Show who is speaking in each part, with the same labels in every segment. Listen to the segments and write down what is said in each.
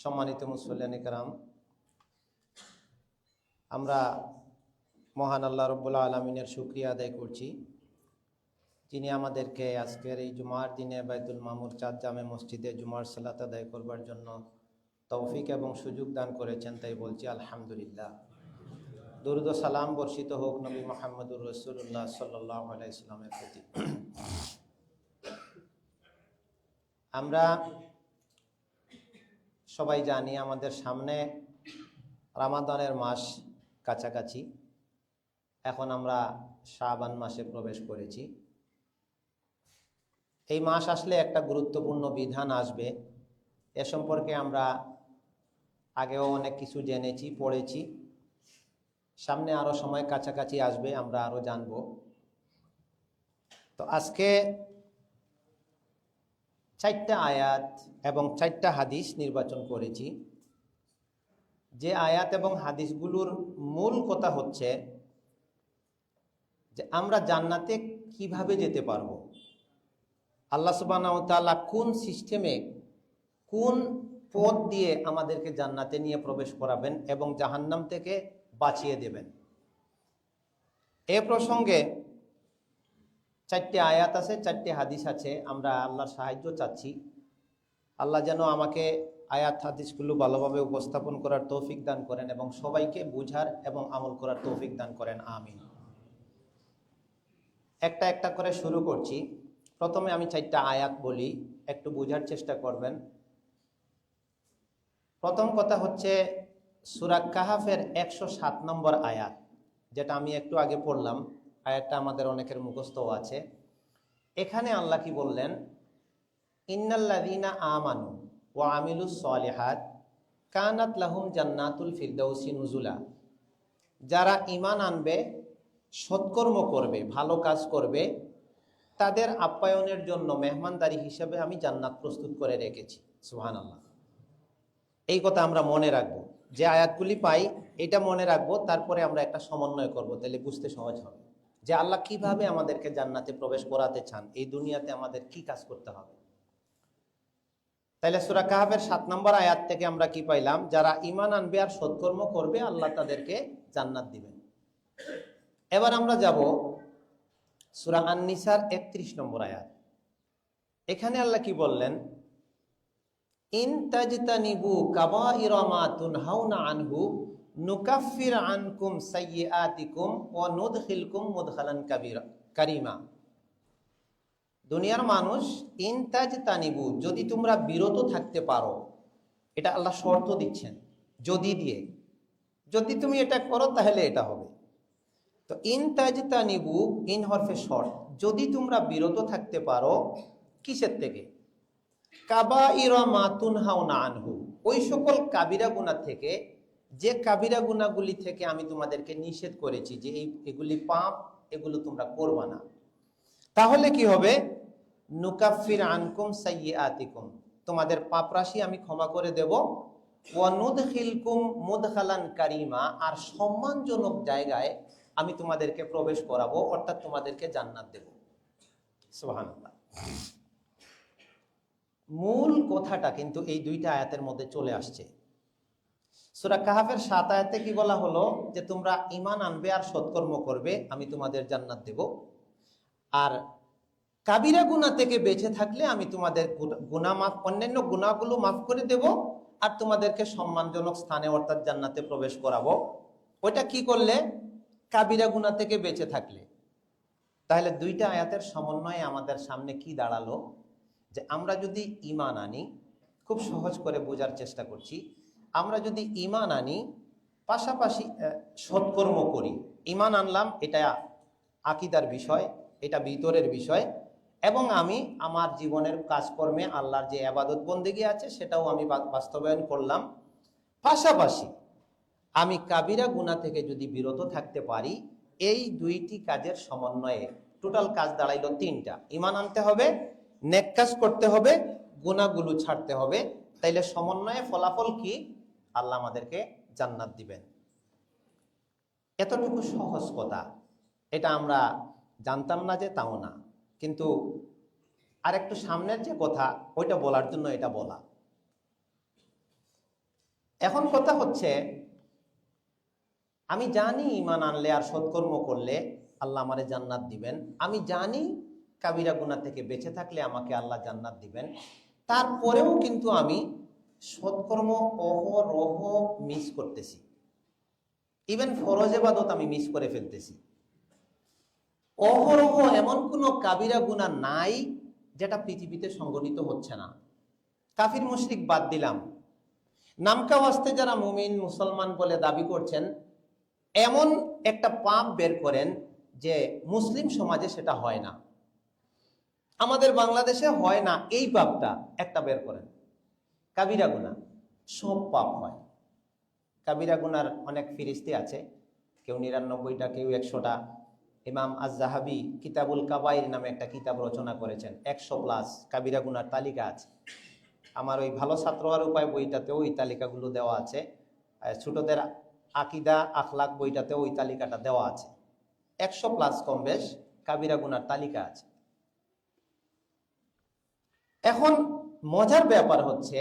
Speaker 1: সম্মানিত মুসল্লিয়ানে কেরাম, আমরা মহান আল্লাহ রব্বুল আলমিনের শুকরিয়া আদায় করছি, যিনি আমাদেরকে আজকের এই জুমার দিনে বাইতুল মামুর চাঁদ জামে মসজিদে জুমার সালাত আদায় করবার জন্য তৌফিক এবং সুযোগ দান করেছেন, তাই বলছি আলহামদুলিল্লাহ। দরুদ ও সালাম বর্ষিত হোক নবী মুহাম্মদুর রাসূলুল্লাহ সাল্লাল্লাহু আলাইহি ওয়াসাল্লামের প্রতি। আমরা সবাই জানি আমাদের সামনে রমাদানের মাস কাছাকাছি। এখন আমরা শাবান মাসে প্রবেশ করেছি। এই মাস আসলে একটা গুরুত্বপূর্ণ বিধান আসবে, এ সম্পর্কে আমরা আগেও অনেক কিছু জেনেছি, পড়েছি। সামনে আরও সময় কাছাকাছি আসবে, আমরা আরও জানব। তো আজকে 4টা আয়াত এবং 4টা হাদিস নির্বাচন করেছি। যে আয়াত এবং হাদিসগুলোর মূল কথা হচ্ছে যে আমরা জান্নাতে কিভাবে যেতে পারবো, আল্লাহ সুবহানাহু ওয়া তাআলা কোন সিস্টেমে, কোন পথ দিয়ে আমাদেরকে জান্নাতে নিয়ে প্রবেশ করাবেন এবং জাহান্নাম থেকে বাঁচিয়ে দেবেন। এ প্রসঙ্গে 4টে আয়াত আছে, 4টে হাদিস আছে। আমরা আল্লাহর সাহায্য চাচ্ছি। আল্লাহ যেন আমাকে আয়াত হাদিসগুলো ভালোভাবে উপস্থাপন করার তৌফিক দান করেন এবং সবাইকে বুঝার এবং আমল করার তৌফিক দান করেন, আমিন। একটা একটা করে শুরু করছি। প্রথমে আমি 4টা আয়াত বলি, একটু বোঝার চেষ্টা করবেন। প্রথম কথা হচ্ছে সূরা কাহাফের 107 নম্বর আয়াত, যেটা আমি একটু আগে পড়লাম। আয়াতটা আমাদের অনেকের মুখস্থও আছে। এখানে আল্লাহ কি বললেন? ইন্নাল্লাযীনা আমানু ওয়া আমিলুস সলিহাত কানাত লাহুম জান্নাতুল ফিরদাউসি নুজুলা। যারা ঈমান আনবে, সৎকর্ম করবে, ভালো কাজ করবে, তাদের আপ্যায়নের জন্য মেহমানদারি হিসেবে আমি জান্নাত প্রস্তুত করে রেখেছি। সুবহানাল্লাহ। এই কথা আমরা মনে রাখবো। যে আয়াতগুলি পাই এটা মনে রাখবো, তারপরে আমরা একটা সমন্বয় করব, তাহলে বুঝতে সহজ হবে যে আল্লাহ কিভাবে আমাদেরকে জান্নাতে প্রবেশ করাতে চান, এই দুনিয়াতে আমাদের কি কাজ করতে হবে। তাইলে সূরা কাহাফের 7 নম্বর আয়াত থেকে আমরা কি পাইলাম? যারা ঈমান আনবে আর সৎকর্ম করবে, আল্লাহ তাদেরকে জান্নাত দিবেন। এবার আমরা যাব সূরা আন-নিসার 31 নম্বর আয়াত। এখানে আল্লাহ কি বললেন? ইন তাজতানিবু কাবাইরা মা তুনহাউনা আনহু নুকাফির আনকুম সাইয়্যাতিকুম ওয়া নুদখিলকুম মুদখালান কারীমা। দুনিয়ার মানুষ, ইন তাজতানিবু, যদি তোমরা বিরত থাকতে পারো, এটা আল্লাহ শর্ত দিচ্ছেন, যদি দিয়ে, যদি তুমি এটা করো তাহলে এটা হবে। তো ইন তাজতানিবু, ইন হরফে শর্ত, যদি তোমরা বিরত থাকতে পারো কিসের থেকে? কাবাইরা মা তুনহাউনা আনহু, ওই সকল কাবিরা গুনাহ থেকে, যে কাবিরা গুনাহগুলি থেকে আমি তোমাদেরকে নিষেধ করেছি যে এগুলি পাপ, এগুলো তোমরা করবা না। তাহলে কি হবে? নুকাফির আনকুম সাইয়্যাতিকুম, তোমাদের পাপ রাশি আমি ক্ষমা করে দেব। ওয়া নুদখিলকুম মুদখালান কারীমা, আর সম্মানজনক জায়গায় আমি তোমাদেরকে প্রবেশ করাবো, অর্থাৎ তোমাদেরকে জান্নাত দেব। সুবহানাল্লাহ। মূল কথাটা কিন্তু এই 2টা আয়াতের মধ্যে চলে আসছে। সূরা কাহাফের 7 আয়াতে কি বলা হলো? যে তোমরা ঈমান আনবে আর সৎকর্ম করবে, আমি তোমাদের জান্নাত দেব। আর কাবিরা গুনাহ থেকে বেঁচে থাকলে আমি তোমাদের গুনাহ মাফ, অন্যান্য গুনাহগুলো মাফ করে দেব, আর তোমাদেরকে সম্মানজনক স্থানে অর্থাৎ জান্নাতে প্রবেশ করাবো। ওইটা কি করলে? কাবিরা গুনাহ থেকে বেঁচে থাকলে। তাহলে 2টা আয়াতের সমন্বয়ে আমাদের সামনে কি দাঁড়ালো? যে আমরা যদি ঈমান আনি, খুব সহজ করে বোঝার চেষ্টা করছি, আমরা যদি ঈমান আনি পাশাপাশি সৎকর্ম করি, ঈমান আনলাম, এটা আকীদার বিষয়, এটা ভিতরের বিষয়, এবং আমি আমার জীবনের কাজকর্মে আল্লাহর যে ইবাদত বন্দেগী আছে সেটাও আমি বাস্তবায়ন করলাম, পাশাপাশি আমি কাবিরা গুনাহ থেকে যদি বিরত থাকতে পারি, এই 2টি কাজের সমন্বয়ে টোটাল কাজ দাঁড়াইলো 3টা। ঈমান আনতে হবে, নেক কাজ করতে হবে, গুনাহগুলো ছাড়তে হবে। তাইলে সমন্বয়ে ফলাফল কি? আল্লাহ আমাদেরকে জান্নাত দিবেন। এতটুকু সহজ কথা, এটা আমরা জানতাম না যে, তাও না, কিন্তু আর একটু সামনের যে কথা ওইটা বলার জন্য এটা বলা। এখন কথা হচ্ছে, আমি জানি ঈমান আনলে আর সৎকর্ম করলে আল্লাহ আমারে জান্নাত দিবেন, আমি জানি কাবিরা গুনাহ থেকে বেঁচে থাকলে আমাকে আল্লাহ জান্নাত দিবেন, তারপরেও কিন্তু আমি সৎকর্ম অহরহ মিস করতেছি। ইভেন ফরজ ইবাদত আমি মিস করে ফেলতেছি। অহরহ এমন কোনো কাবিরা গুনাহ নাই যেটা পৃথিবীতে সংগঠিত হচ্ছে না। কাফির মুশরিক বাদ দিলাম, নামকা ওয়াস্তে যারা মুমিন মুসলমান বলে দাবি করছেন, এমন একটা পাপ বের করেন যে মুসলিম সমাজে সেটা হয় না, আমাদের বাংলাদেশে হয় না, এই পাপটা একটা বের করেন। কাবিরা গুনাহ সব পাপ হয়। কাবিরা গুনার অনেক ফিরিস্তি আছে, কেউ 99টা, কেউ 100টা। ইমাম আজ-জাহাবি কিতাবুল কাবাইর নামে একটা কিতাব রচনা করেছেন, 100+ কাবিরা গুনার তালিকা আছে। আমার ওই ভালো ছাত্র আর উপায় বইটাতেও ওই তালিকাগুলো দেওয়া আছে, ছোটদের আকিদা আখলাক বইটাতেও ওই তালিকাটা দেওয়া আছে। 100+ কম বেশ কাবিরা গুনার তালিকা আছে। এখন মজার ব্যাপার হচ্ছে,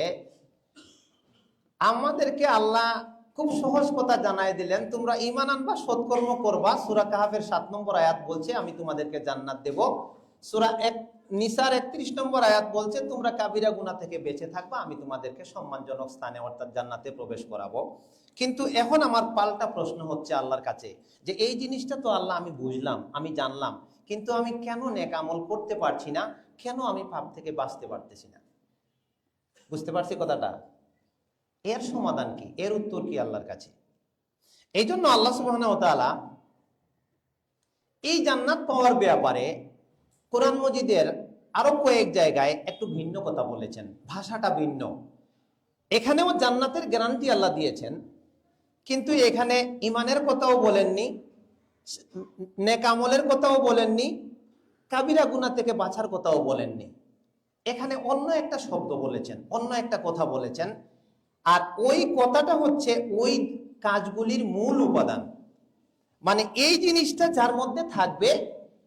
Speaker 1: আমাদেরকে আল্লাহ খুব সহজ কথা জানাই দিলেন, তোমরা ঈমান আনবা, সৎকর্ম করবা। সূরা কাহাফের 7 নম্বর আয়াত বলছে আমি তোমাদেরকে জান্নাত দেব। সূরা নিসার 31 নম্বর আয়াত বলছে তোমরা কাবিরা গুনাহ থেকে বেঁচে থাকবা, আমি তোমাদেরকে সম্মানজনক স্থানে অর্থাৎ জান্নাতে প্রবেশ করাবো। কিন্তু এখন আমার পাল্টা প্রশ্ন হচ্ছে আল্লাহর কাছে, যে এই জিনিসটা তো আল্লাহ আমি বুঝলাম, আমি জানলাম, কিন্তু আমি কেন নেক আমল করতে পারছি না, কেন আমি পাপ থেকে বাঁচতে পারতেছি না? বুঝতে পারছি কথাটা? এর সমাধান কি, এর উত্তর কি আল্লাহর কাছে? এই জন্য আল্লাহ সুবহানাহু ওয়া তাআলা এই জান্নাত পাওয়ার ব্যাপারে কোরআন মজিদের আরো কয়েক জায়গায় একটু ভিন্ন কথা বলেছেন, ভাষাটা ভিন্ন। এখানেও জান্নাতের গ্যারান্টি আল্লাহ দিয়েছেন, কিন্তু এখানে ইমানের কথাও বলেননি, নেক আমলের কথাও বলেননি, কাবিরা গুনাহ থেকে বাঁচার কথাও বলেননি। এখানে অন্য একটা শব্দ বলেছেন, অন্য একটা কথা বলেছেন, আর ওই কথাটা হচ্ছে ওই কাজগুলির মূল উপাদান। মানে এই জিনিসটা যার মধ্যে থাকবে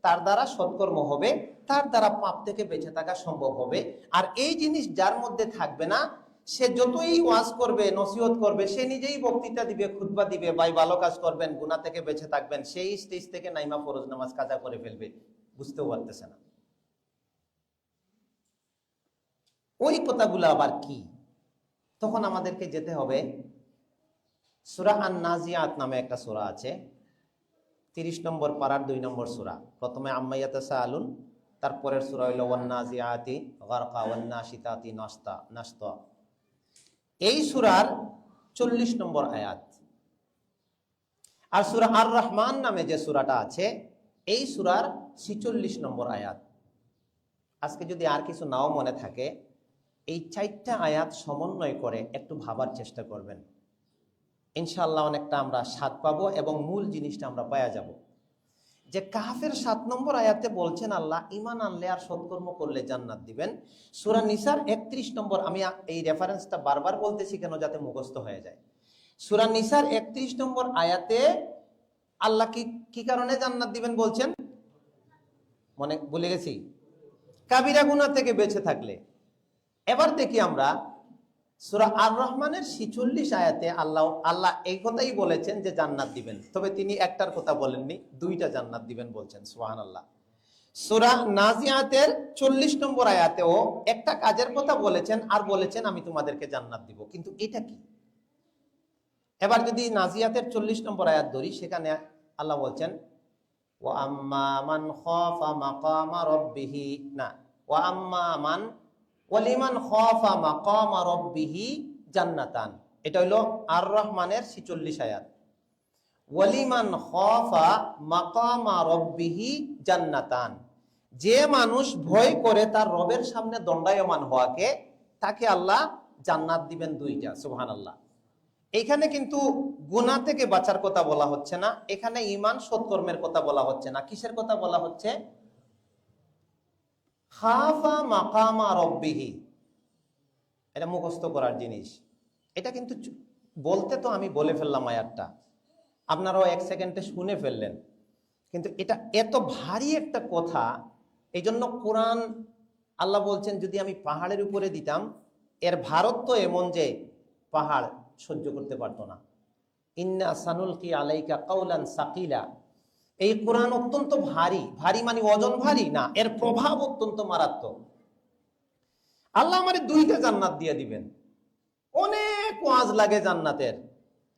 Speaker 1: তার দ্বারা সৎকর্ম হবে, তার দ্বারা পাপ থেকে বেঁচে থাকা সম্ভব হবে। আর এই জিনিস যার মধ্যে থাকবে না, সে যতই ওয়াজ করবে, নসিহত করবে, সে নিজেই বক্তৃতা দিবে, খুতবা দিবে, ভাই ভালো কাজ করবেন, গুনাহ থেকে বেঁচে থাকবেন, সেই স্টেজ থেকে নাইমা ফরজ নামাজ কাজা করে ফেলবে, বুঝতেও পারতেছে না। ওই কথাগুলো আবার কি? তখন আমাদেরকে যেতে হবে সূরা আন-নাজিয়াত নামে একটা সূরা আছে, 30 নম্বর পারার 2 নম্বর সূরা। প্রথমে আম্মা ইয়াতাসাআলুন, তারপরের সূরা হইল ওয়ান-নাজিআতি গারকা ওয়ান-নাশিতাতি নাশতা। এই সূরার 40 নম্বর আয়াত। আর সূরা আর-রহমান নামে যে সূরাটা আছে, এই সূরার 46 নম্বর আয়াত। আজকে যদি আর কিছু নাও মনে থাকে, এই 4টা আয়াত সমন্বয় করে একটু ভাবার চেষ্টা করবেন, ইনশাআল্লাহ অনেকটা আমরা স্বাদ পাবো এবং মূল জিনিসটা আমরা পাওয়া যাব। যে কাহাফের 7 নম্বর আয়াতে বলছেন আল্লাহ ঈমান আনলে আর সৎকর্ম করলে জান্নাত দিবেন। সূরা নিসার 31 নম্বর, আমি এই রেফারেন্সটা বারবার বলতেছি কেন, যাতে মুখস্থ হয়ে যায়। সূরা নিসার 31 নম্বর আয়াতে আল্লাহ কি কারণে জান্নাত দিবেন বলছেন, মনে ভুলে গেছি, কাবিরা গুনাহ থেকে বেঁচে থাকলে। এবার দেখি আমরা সূরা আর-রহমানের 46 আয়াতে আল্লাহ এই কথাই বলেছেন যে জান্নাত দিবেন, তবে তিনি একটার কথা বলেননি, 2টা জান্নাত দিবেন বলছেন। সুবহানাল্লাহ। সূরা নাজিয়াতের 40 নম্বর আয়াতেও একটা কাজের কথা বলেছেন, আর বলেছেন আমি তোমাদেরকে জান্নাত দিব। কিন্তু এটা কি? এবার যদি নাজিয়াতের 40 নম্বর আয়াত ধরি, সেখানে আল্লাহ বলছেন ওয়া আম্মা মান খাফা মাকামা রাব্বিহি, না, ওয়া আম্মা মান ওয়ালিমান খাফা মাকামা রাব্বিহি জান্নাতান। এটা হলো আর-রহমানের 46 আয়াত। ওয়ালিমান খাফা মাকামা রাব্বিহি জান্নাতান, যে মানুষ ভয় করে তার রবের সামনে দণ্ডায়মান হওয়াকে, তাকে আল্লাহ জান্নাত দিবেন 2টা। সুবহানাল্লাহ। এখানে কিন্তু গুনাহ থেকে বাঁচার কথা বলা হচ্ছে না, এখানে ঈমান সৎকর্মের কথা বলা হচ্ছে না। কিসের কথা বলা হচ্ছে? খাফা মাকামা রাব্বিহি। এটা মুখস্থ করার জিনিস। এটা কিন্তু বলতে তো আমি বলে ফেললাম আয়াতটা, আপনারাও 1 সেকেন্ডে শুনে ফেললেন, কিন্তু এটা এত ভারী একটা কথা। এই জন্য কোরআন আল্লাহ বলছেন যদি আমি পাহাড়ের উপরে দিতাম, এর ভারত তো এমন যে পাহাড় সহ্য করতে পারতো না। ইন্না সানুলকি আলাইকা কাউলান সাকিলা, এই কোরআন অত্যন্ত ভারী। ভারী মানে ওজন ভারী না, এর প্রভাব অত্যন্ত মারাত্মক। আল্লাহ আমারে 2টা জান্নাত দিয়ে দিবেন। অনেক ওয়াজ লাগে জান্নাতের,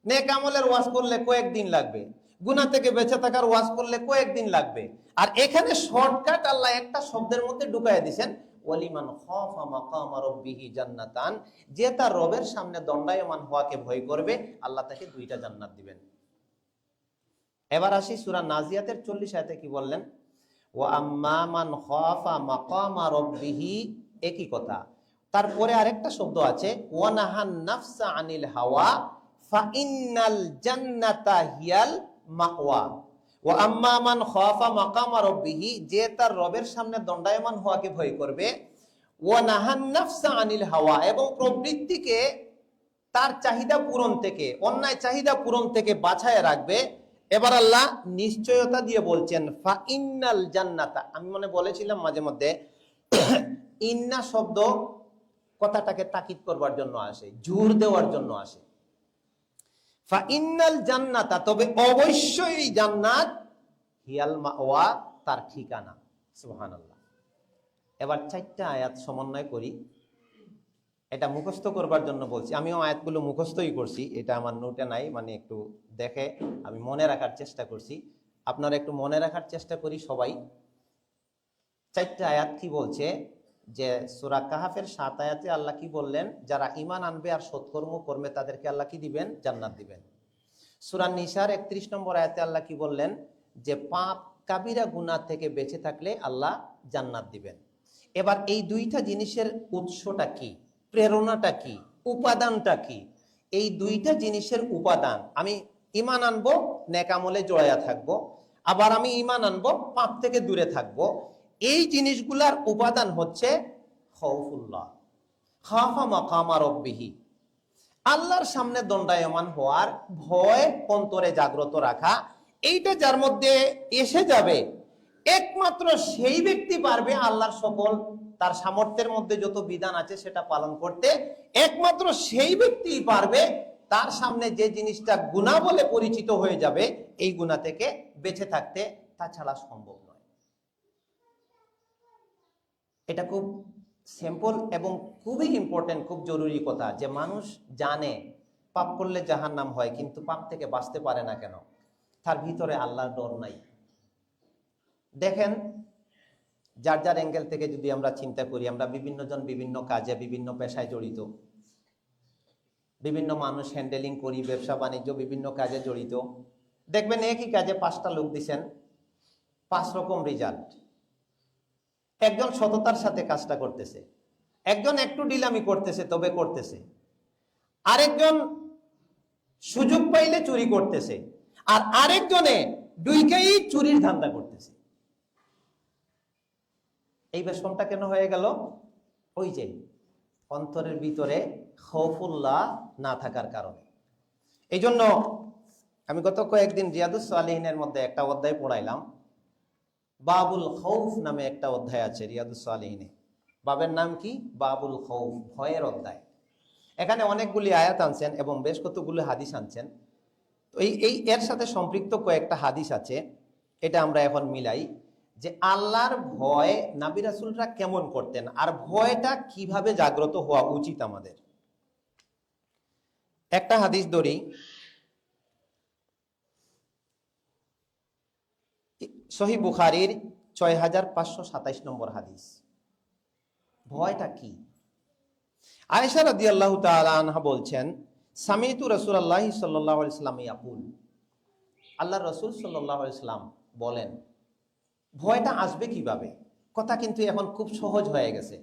Speaker 1: নেক আমলের ওয়াজ করলে কয়েকদিন লাগবে, গুনাহ থেকে বেঁচে থাকার ওয়াজ করলে কয়েকদিন লাগবে। আর এখানে শর্টকাট আল্লাহ একটা শব্দের মধ্যে ঢুকাইয়া দিবেন, ওয়ালিমান খাফা মাকামা রাব্বিহি জান্নাতান, যে তার রবের সামনে দণ্ডায়মান হওয়াকে ভয় করবে, আল্লাহ তাকে 2টা জান্নাত দিবেন। এবার আসি সূরা নাজিয়াতের 40 আয়াতে কি বললেন, ওয়া আম্মা মান খাফা মাকামা রাব্বিহি, একই কথা। তারপরে আরেকটা শব্দ আছে, ওয়া নাহান নাফসা আনিল হাওয়া ফাইন্নাল জান্নাতা হিয়াল মাওয়া। ওয়া আম্মা মান খাফা মাকামা রাব্বিহি, যে তার রবের সামনে দণ্ডায়মান হওয়াকে ভয় করবে, ওয়া নাহান নাফসা আনিল হাওয়া, এবং প্রবৃত্তিকে তার চাহিদা পূরণ থেকে, অন্যায় চাহিদা পূরণ থেকে বাঁচায় রাখবে। এবার আল্লাহ নিশ্চয়তা দিয়ে বলছেন ফাইন্নাল জান্নাতা। আমি মনে বলেছিলাম মাঝে মধ্যে, ইন্না শব্দ কথাটাকে তাকিদ করবার জন্য আসে, জোর দেওয়ার জন্য আসে। ফাইন্নাল জান্নাতা, তবে অবশ্যই জান্নাত, হিয়াল মাওয়া, তার ঠিকানা। সুবহানাল্লাহ। এবার 4টা আয়াত সমন্বয় করি। এটা মুখস্থ করবার জন্য বলছি, আমিও আয়াতগুলো মুখস্থই করছি, এটা আমার নোটে নাই, মানে একটু দেখে আমি মনে রাখার চেষ্টা করছি। আপনারা একটু মনে রাখার চেষ্টা করি সবাই। 4টা আয়াত কি বলছে, যে সূরা কাহাফের 7 আয়াতে আল্লাহ কি বললেন, যারা ঈমান আনবে আর সৎকর্ম করবে তাদেরকে আল্লাহ কি দিবেন, জান্নাত দিবেন। সূরা নিসার 31 নম্বর আয়াতে আল্লাহ কি বললেন, যে পাপ কাবিরা গুনাহ থেকে বেঁচে থাকলে আল্লাহ জান্নাত দিবেন। এবার এই 2টা জিনিসের উৎসটা কি, প্রেরণাটা কি, উপাদানটা কি? এই 2টা জিনিসের উপাদান, আমি ঈমান আনবো, নেক আমলে জড়ায়া থাকবো, আবার আমি ঈমান আনবো, পাপ থেকে দূরে থাকবো। এই জিনিসগুলার উপাদান হচ্ছে খাউফুল্লাহ, খাফা মাকামা রাব্বিহি, আল্লাহর সামনে দণ্ডায়মান হওয়ার ভয় অন্তরে জাগ্রত রাখা। এইটা যার মধ্যে এসে যাবে, একমাত্র সেই ব্যক্তি পারবে আল্লাহর সকল তার সামর্থ্যের মধ্যে যত বিধান আছে সেটা পালন করতে। একমাত্র সেই ব্যক্তি পারবে তার সামনে যে জিনিসটা গুনাহ বলে পরিচিত হয়ে যাবে, এই গুনাহ থেকে বেঁচে থাকতে, তাছাড়া সম্ভব নয়। এটা খুব সিম্পল এবং খুবই ইম্পর্টেন্ট, খুব জরুরি কথা, যে মানুষ জানে পাপ করলে জাহান্নাম হয়, কিন্তু পাপ থেকে বাঁচতে পারে না কেন? তার ভিতরে আল্লাহর ডর নাই। দেখেন, যার যার অ্যাঙ্গেল থেকে যদি আমরা চিন্তা করি, আমরা বিভিন্ন জন বিভিন্ন কাজে, বিভিন্ন পেশায় জড়িত, বিভিন্ন মানুষ হ্যান্ডেলিং করি, ব্যবসা বাণিজ্য, বিভিন্ন কাজে জড়িত। দেখবেন একই কাজে 5টা লোক দিচ্ছেন, 5 রকম রেজাল্ট। একজন সততার সাথে কাজটা করতেছে, একজন একটু ডিলামি করতেছে, তবে করতেছে, আরেকজন সুযোগ পাইলে চুরি করতেছে, আর আরেকজনে দুইকেই চুরির ধান্দা করতেছে। এই বেশমটা কেন হয়ে গেল? ওই যে অন্তরের ভিতরে খাউফুল্লাহ না থাকার কারণে। এই জন্য আমি গত কয়েকদিন রিয়াদুস সালিহিনের মধ্যে একটা অধ্যায় পড়াইলাম, বাবুল খৌফ নামে একটা অধ্যায় আছে রিয়াদুস সালিহিনে। বাবের নাম কি? বাবুল খৌফ, ভয়ের অধ্যায়। এখানে অনেকগুলি আয়াত আনছেন এবং বেশ কতগুলো হাদিস আনছেন। তো এই এর সাথে সম্পৃক্ত কয়েকটা হাদিস আছে, এটা আমরা এখন মিলাই, যে আল্লাহর ভয় নবী রাসূলরা কেমন করতেন, আর ভয়টা কিভাবে জাগ্রত হওয়া উচিত আমাদের। একটা হাদিস ধরি, সহিহ বুখারীর 6527 নম্বর হাদিস। ভয়টা কি? আয়েশা রাদিয়াল্লাহু তাআলা আনহা বলছেন, সামিতু রাসূলুল্লাহ সাল্লাল্লাহু আলাইহি ওয়াসাল্লাম ইয়াকুল, আল্লাহর রাসূল সাল্লাল্লাহু আলাইহি ওয়াসাল্লাম বলেন, ভয়টা আসবে কিভাবে? কথা কিন্তু এখন খুব সহজ হয়ে গেছে।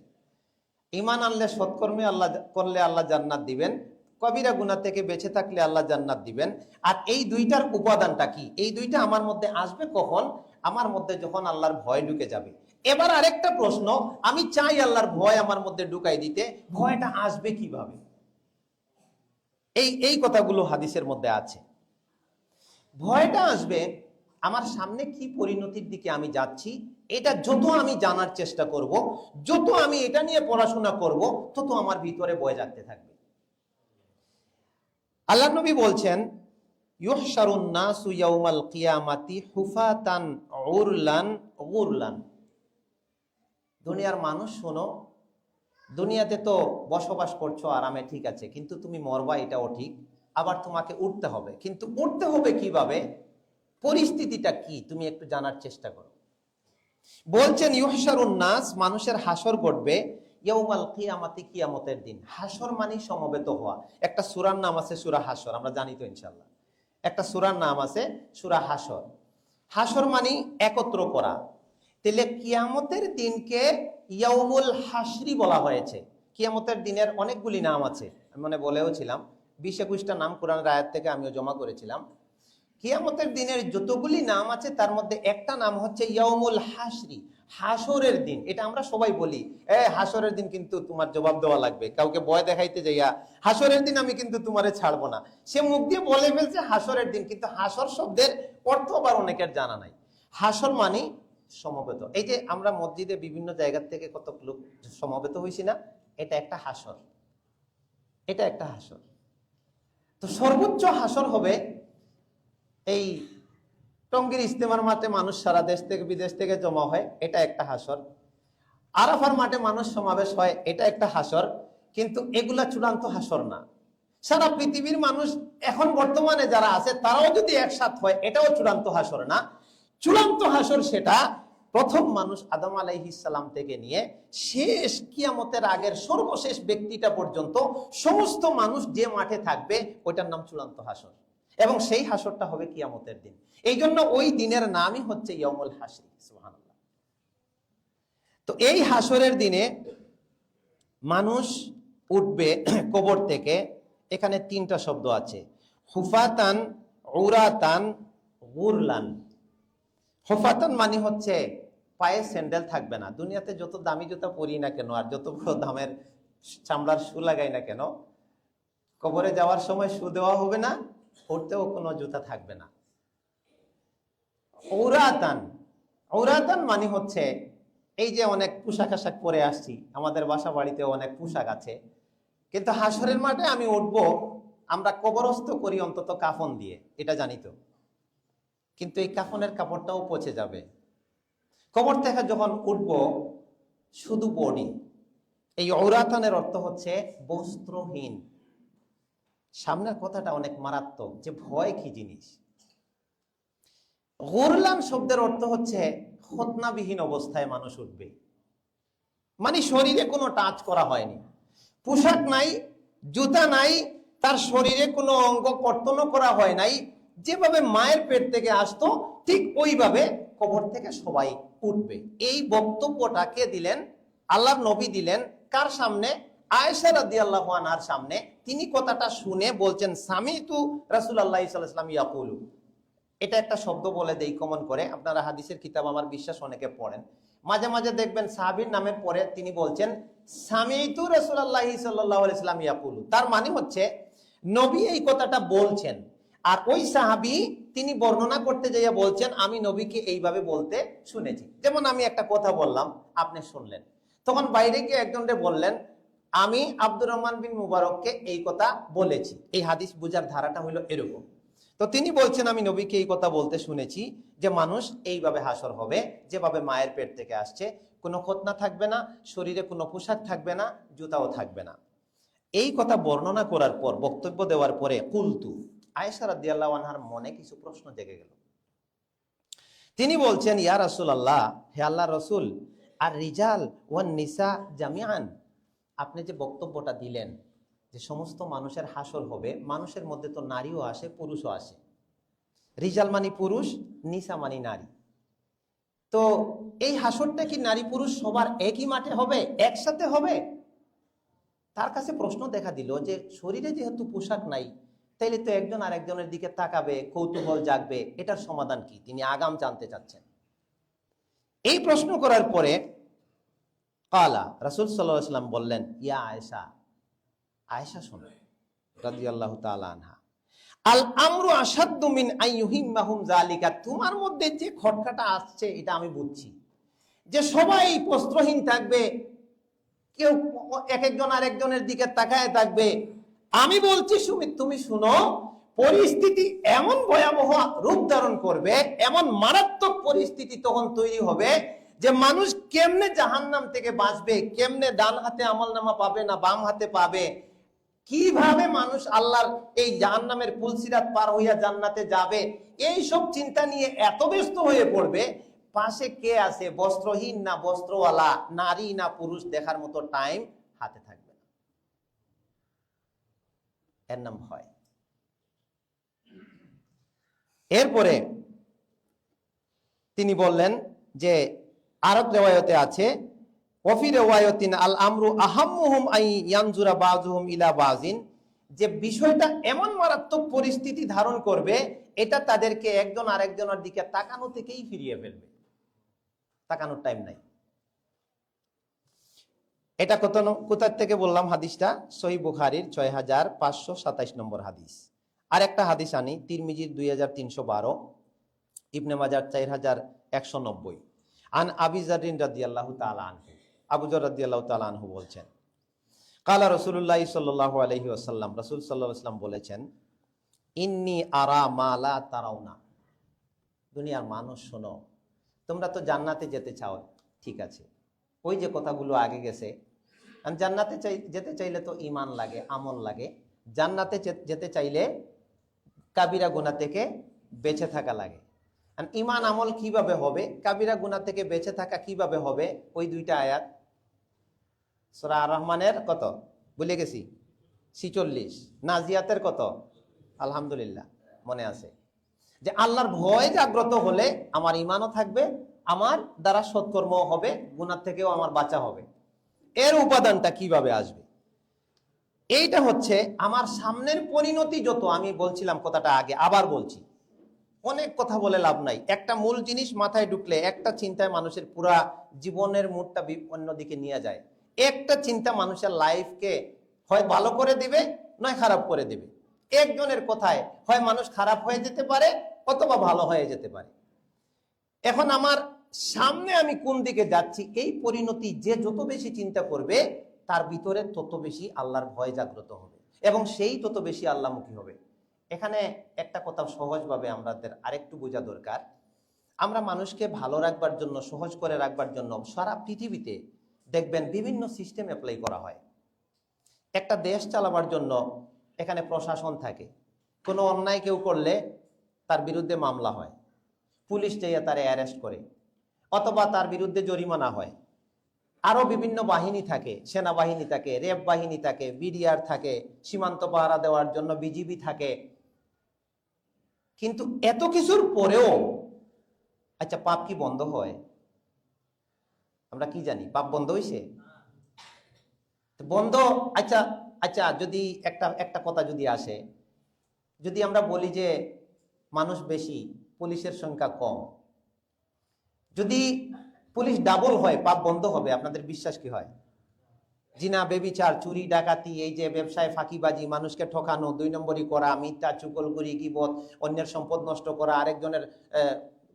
Speaker 1: ঈমান আনলে, সৎকর্মে আল্লাহ করলে আল্লাহ জান্নাত দিবেন, কবিরা গুনাহ থেকে বেঁচে থাকলে আল্লাহ জান্নাত দিবেন। আর এই 2টার উপাদানটা কি? এই 2টা আমার মধ্যে আসবে কখন? আমার মধ্যে যখন আল্লাহর ভয় ঢুকে যাবে। এবার আরেকটা প্রশ্ন, আমি চাই আল্লাহর ভয় আমার মধ্যে ঢুকাই দিতে, ভয়টা আসবে কিভাবে? এই কথাগুলো হাদিসের মধ্যে আছে। ভয়টা আসবে আমার সামনে কি পরিণতির দিকে আমি যাচ্ছি, এটা যত আমি জানার চেষ্টা করব, যত আমি এটা নিয়ে পড়াশোনা করব, তত আমার ভিতরে ভয় জাগতে থাকবে। আল্লাহ নবী বলছেন, ইউহশারুন নাসু ইয়াউমাল কিয়ামাতি হুফাতান উরলান গুরলান। দুনিয়ার মানুষ শোনো, দুনিয়াতে তো বসবাস করছো আরামে, ঠিক আছে, কিন্তু তুমি মরবা, এটাও ঠিক। আবার তোমাকে উঠতে হবে, কিন্তু উঠতে হবে কিভাবে, পরিস্থিতিটা কি, তুমি একটু জানার চেষ্টা করো। বলছেন ইউহশারুন নাস, মানুষের হাসর ঘটবে ইয়াউমাল কিয়ামাতি, কিয়ামতের দিন। হাসর মানে সমবেত হওয়া। একটা সূরার নাম আছে সূরা হাসর, আমরা জানি তো ইনশাআল্লাহ। একটা সূরার নাম আছে সূরা হাসর। হাসর মানে একত্র করা। তাহলে কিয়ামতের দিনকে ইয়াউমুল হাসরি বলা হয়েছে। কিয়ামতের দিনের অনেকগুলি নাম আছে, আমি মনে বলেও ছিলাম, 20-21টা নাম কোরআনের আয়াত থেকে আমিও জমা করেছিলাম। কিয়ামতের দিনের যতগুলি নাম আছে তার মধ্যে একটা নাম হচ্ছে ইয়াউমুল হাসরি, হাসরের দিন। এটা আমরা সবাই বলি, হাসরের দিন কিন্তু তোমার জবাব দেওয়া লাগবে, কাউকে ভয় দেখাইতে যাইয়া হাসরের দিন আমি কিন্তু তোমারে ছাড়বো না, সে মুখ দিয়ে বলে ফেলছে হাসরের দিন, কিন্তু হাসর শব্দের অর্থ আবার অনেকের জানা নাই। হাসর মানে সমবেত। এই যে আমরা মসজিদে বিভিন্ন জায়গা থেকে কত লোক সমবেত হয়েছি না, এটা একটা হাসর, এটা একটা হাসর। তো সর্বোচ্চ হাসর হবে এই টঙ্গীর ইজতেমার মাঠে মানুষ সারা দেশ থেকে বিদেশ থেকে জমা হয়, এটা একটা হাসর। আরাফার মাঠে মানুষ সমাবেশ হয়, এটা একটা হাসর। কিন্তু এগুলা চূড়ান্ত হাসর না। সারা পৃথিবীর মানুষ এখন বর্তমানে যারা আছে তারাও যদি একসাথ হয়, এটাও চূড়ান্ত হাসর না। চূড়ান্ত হাসর সেটা প্রথম মানুষ আদম আলাইহিস সালাম থেকে নিয়ে শেষ কিয়ামতের আগের সর্বশেষ ব্যক্তিটা পর্যন্ত সমস্ত মানুষ যে মাঠে থাকবে, ওইটার নাম চূড়ান্ত হাসর। এবং সেই হাসরটা হবে কিয়ামতের দিন। এই জন্য ওই দিনের নামই হচ্ছে ইয়াউমুল হাসরি। সুবহানাল্লাহ। তো এই হাসরের দিনে মানুষ উঠবে কবর থেকে। এখানে 3টা শব্দ আছে, হুফাতান, উরাতান, গুরলান। হুফাতান মানে হচ্ছে পায়ে স্যান্ডেল থাকবে না। দুনিয়াতে যত দামি জুতা পরি না কেন, আর যত বড় দামের চামড়ার শু লাগাই না কেন, কবরে যাওয়ার সময় শু দেওয়া হবে না, উঠতেও কোনো জুতা থাকবে না। ঔরাতান, ঔরাতান মানে হচ্ছে এই যে অনেক পোশাক আশাক পরে আসছি, আমাদের বাসা বাড়িতে অনেক পোশাক আছে, কিন্তু হাসরের মাঠে আমি উঠবো, আমরা কবরস্থ করি অন্তত কাফন দিয়ে, এটা জানি তো, কিন্তু এই কাফনের কাপড়টাও পচে যাবে। কবর থেকে যখন উঠবো শুধু বডি। এই ঔরাতানের অর্থ হচ্ছে বস্ত্রহীন। সামনের কথাটা অনেক মারাত্মক, যে ভয় কি জিনিস। গুরলান শব্দের অর্থ হচ্ছে খতনাবিহীন অবস্থায় মানুষ উঠবে, মানে শরীরে কোনো টাচ করা হয়নি, পোশাক নাই, জুতা নাই, তার শরীরে কোনো অঙ্গ কর্তন করা হয় নাই। যেভাবে মায়ের পেট থেকে আসতো ঠিক ওইভাবে কবর থেকে সবাই উঠবে। এই বক্তব্যটা কে দিলেন? আল্লাহর নবী দিলেন। কার সামনে? আয়েশা রাদিয়াল্লাহু আনহার সামনে। তিনি কথাটা শুনে বলছেন, সামিতু রাসূলুল্লাহ সাল্লাল্লাহু আলাইহি ওয়াসাল্লাম ইয়াকুলু। এটা একটা শব্দ বলে দেই কমন করে, আপনারা হাদিসের কিতাব আমার বিশ্বাস অনেকে পড়েন, মাঝে মাঝে দেখবেন সাহাবীর নামের পরে তিনি বলছেন সামিতু রাসূলুল্লাহ সাল্লাল্লাহু আলাইহি ওয়াসাল্লাম ইয়াকুলু। তার মানে হচ্ছে নবী এই কথাটা বলছেন, আর ওই সাহাবী তিনি বর্ণনা করতে যাইয়া বলছেন আমি নবীকে এইভাবে বলতে শুনেছি। যেমন আমি একটা কথা বললাম, আপনি শুনলেন, তখন বাইরে গিয়ে একজনকে বললেন আমি আব্দুর রহমান বিন মুবারককে এই কথা বলেছি। এই হাদিস বুঝার ধারাটা হইল এরকম। তো তিনি বলছেন আমি নবীকে এই কথা বলতে শুনেছি যে মানুষ এইভাবে হাসর হবে, যেভাবে মায়ের পেট থেকে আসছে, কোনো খতনা থাকবে না, শরীরে কোনো পোশাক থাকবে না, জুতাও থাকবে না। এই কথা বর্ণনা করার পর, বক্তব্য দেওয়ার পরে কুলতু, আয়েশা রাদিয়াল্লাহু আনহার মনে কিছু প্রশ্ন জেগে গেল। তিনি বলছেন ইয়া রাসূলুল্লাহ, হে আল্লাহর রাসূল, আর রিজাল ওয়ান নিসা জামিআন, আপনি যে বক্তব্যটা দিলেন যে সমস্ত মানুষের হাসর হবে, মানুষের মধ্যে তো নারীও আসে পুরুষও আসে, রিজাল মানে পুরুষ, নিসা মানে নারী, তো এই হাসরটা কি নারী পুরুষ সবার একই মাঠে হবে, একসাথে হবে? তার কাছে প্রশ্ন দেখা দিল যে শরীরে যেহেতু পোশাক নাই, তাইলে তো একজন আর একজনের দিকে তাকাবে, কৌতূহল জাগবে, এটার সমাধান কি? তিনি আগাম জানতে চাচ্ছেন। এই প্রশ্ন করার পরে কালা, রাসূল সাল্লাল্লাহু আলাইহি ওয়াসাল্লাম বললেন, ইয়া আয়েশা, আয়েশা শোনো রাদিয়াল্লাহু তাআলা আনহা, আল আমরু আশাদ্দু মিন আইয়ুহিম্মাহুম যালিকা, তোমার মধ্যে যে খটকাটা আসছে এটা আমি বুঝছি, যে সবাই বস্ত্রহীন থাকবে, কেউ এক একজন আরেকজনের দিকে তাকায় থাকবে, আমি বলছি সুমিত, তুমি শুনো, পরিস্থিতি এমন ভয়াবহ রূপ ধারণ করবে, এমন মারাত্মক পরিস্থিতি তখন তৈরি হবে যে মানুষ কেমনে জাহান্নাম থেকে বাঁচবে, কেমনে ডান হাতে আমলনামা পাবে না বাম হাতে পাবে, কিভাবে মানুষ আল্লাহর এই জাহান্নামের পুলসিরাত পার হইয়া জান্নাতে যাবে, এই সব চিন্তা নিয়ে এত ব্যস্ত হয়ে পড়বে, পাশে কে আছে, বস্ত্রহীন না বস্ত্রওয়ালা, নারী না পুরুষ, দেখার মতো টাইম হাতে থাকবে না। এর নাম ভয়। এরপরে তিনি বললেন যে আরেক রিওয়ায়াতে আছে, ওয়াফি রিওয়ায়াতিন আল আমরু আহাম্মুহুম আই ইয়ানজুরা বাযুহুম ইলা বাযিন, যে বিষয়টা এমন মারাত্মক পরিস্থিতি ধারণ করবে, এটা তাদেরকে একজন আরেকজনের দিকে তাকানো থেকেই ফিরিয়ে ফেলবে, তাকানোর টাইম নাই। এটা কোথা থেকে বললাম? হাদিসটা সহিহ বুখারীর 6527 নম্বর হাদিস। আর একটা হাদিস আনি, তিরমিজির 2312, ইবনে মাজার 4190। আন আবি যাররিন রাদিয়াল্লাহু তাআলা আনহু, আবু যর রাদিয়াল্লাহু তাআলা আনহু বলছেন, কালা রাসূলুল্লাহ সাল্লাল্লাহু আলাইহি ওয়াসাল্লাম, রাসূল সাল্লাল্লাহু আলাইহি ওয়াসাল্লাম বলেছেন, ইন্নী আরা মা লা তারাউনা। দুনিয়ার মানুষ শোনো, তোমরা তো জান্নাতে যেতে চাও, ঠিক আছে, ওই যে কথাগুলো আগে গেছে, জান্নাতে যেতে চাইলে তো ঈমান লাগে, আমল লাগে। জান্নাতে যেতে চাইলে কাবিরা গুনাহ থেকে বেঁচে থাকা লাগে। ঈমান আমল কিভাবে হবে, কাবিরা গুনাহ থেকে বেঁচে থাকা কিভাবে হবে? ওই দুইটা আয়াত সূরা আর রহমানের কত ভুলে গেছি, 46, নাজিয়াতের কত, আলহামদুলিল্লাহ মনে আছে, যে আল্লাহর ভয় জাগ্রত হলে আমার ঈমানও থাকবে, আমার দ্বারা সৎকর্ম হবে, গুনাহ থেকেও আমার বাঁচা হবে। এর উপাদানটা কিভাবে আসবে? এইটা হচ্ছে আমার সামনের পরিণতি যত, আমি বলছিলাম কথাটা আগে, আবার বলছি, অনেক কথা বলে লাভ নাই। একটা মূল জিনিস মাথায় ঢুকলে একটা চিন্তায় মানুষের পুরা জীবনের মুডটা অন্যদিকে নিয়ে যায়। একটা চিন্তা মানুষের লাইফকে হয় ভালো করে দিবে, নয় খারাপ করে দিবে। একজনের কথায় হয় মানুষ খারাপ হয়ে যেতে পারে অথবা ভালো হয়ে যেতে পারে। এখন আমার সামনে আমি কোন দিকে যাচ্ছি, এই পরিণতি যে যত বেশি চিন্তা করবে, তার ভিতরে তত বেশি আল্লাহর ভয় জাগ্রত হবে এবং সেই তত বেশি আল্লাহমুখী হবে। এখানে একটা কথা সহজভাবে আমাদের আরেকটু বোঝা দরকার। আমরা মানুষকে ভালো রাখবার জন্য, সহজ করে রাখবার জন্য সারা পৃথিবীতে দেখবেন বিভিন্ন সিস্টেম অ্যাপ্লাই করা হয়। একটা দেশ চালাবার জন্য এখানে প্রশাসন থাকে, কোনো অন্যায় কেউ করলে তার বিরুদ্ধে মামলা হয়, পুলিশ যাইয়া তারে অ্যারেস্ট করে অথবা তার বিরুদ্ধে জরিমানা হয়। আরো বিভিন্ন বাহিনী থাকে, সেনাবাহিনী থাকে, র্যাব বাহিনী থাকে, বিডিআর থাকে, সীমান্ত পাহারা দেওয়ার জন্য বিজিবি থাকে। কিন্তু এত কিছুর পরেও আচ্ছা পাপ কি বন্ধ হয়? আমরা কি জানি পাপ বন্ধ হইছে? বন্ধ, আচ্ছা আচ্ছা, যদি একটা কথা যদি আসে, যদি আমরা বলি যে মানুষ বেশি, পুলিশের সংখ্যা কম, যদি পুলিশ ডাবল হয় পাপ বন্ধ হবে? আপনাদের বিশ্বাস কি হয়? জিনা, বেবিচার, চুরি, ডাকাতি, এই যে ব্যবসায় ফাঁকিবাজি, মানুষকে ঠকানো, 2 নম্বরই করা, মিথ্যা, চুগলখড়ি, গীবত, অন্যের সম্পদ নষ্ট করা, আরেকজনের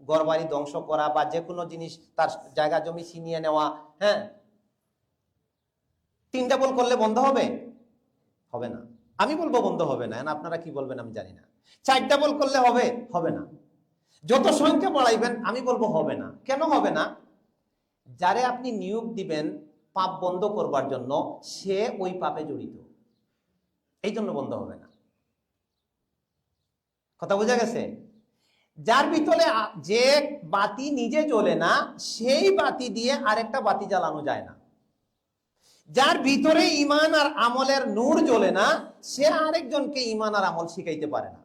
Speaker 1: ঘরবাড়ি ধ্বংস করা, বা যে কোনো জিনিস তার জায়গা জমি ছিনিয়ে নেওয়া, হ্যাঁ, 3 ডাবল করলে বন্ধ হবে? হবে না। আমি বলবো বন্ধ হবে না, আপনারা কি বলবেন আমি জানি না। 4 ডাবল করলে হবে? হবে না। যত সংখ্যা বাড়াইবেন আমি বলবো হবে না। কেন হবে না? যারে আপনি নিয়োগ দিবেন পাপ বন্ধ করবার জন্য, সে ওই পাপে জড়িত, এই জন্য বন্ধ হবে না। কথা বোঝা গেছে? যার ভিতরে যে বাতি নিজে জ্বলে না, সেই বাতি দিয়ে আরেকটা বাতি জ্বালানো যায় না। যার ভিতরে ঈমান আর আমলের নূর জ্বলে না, সে আরেকজনকে ঈমান আর আমল শিখাইতে পারে না।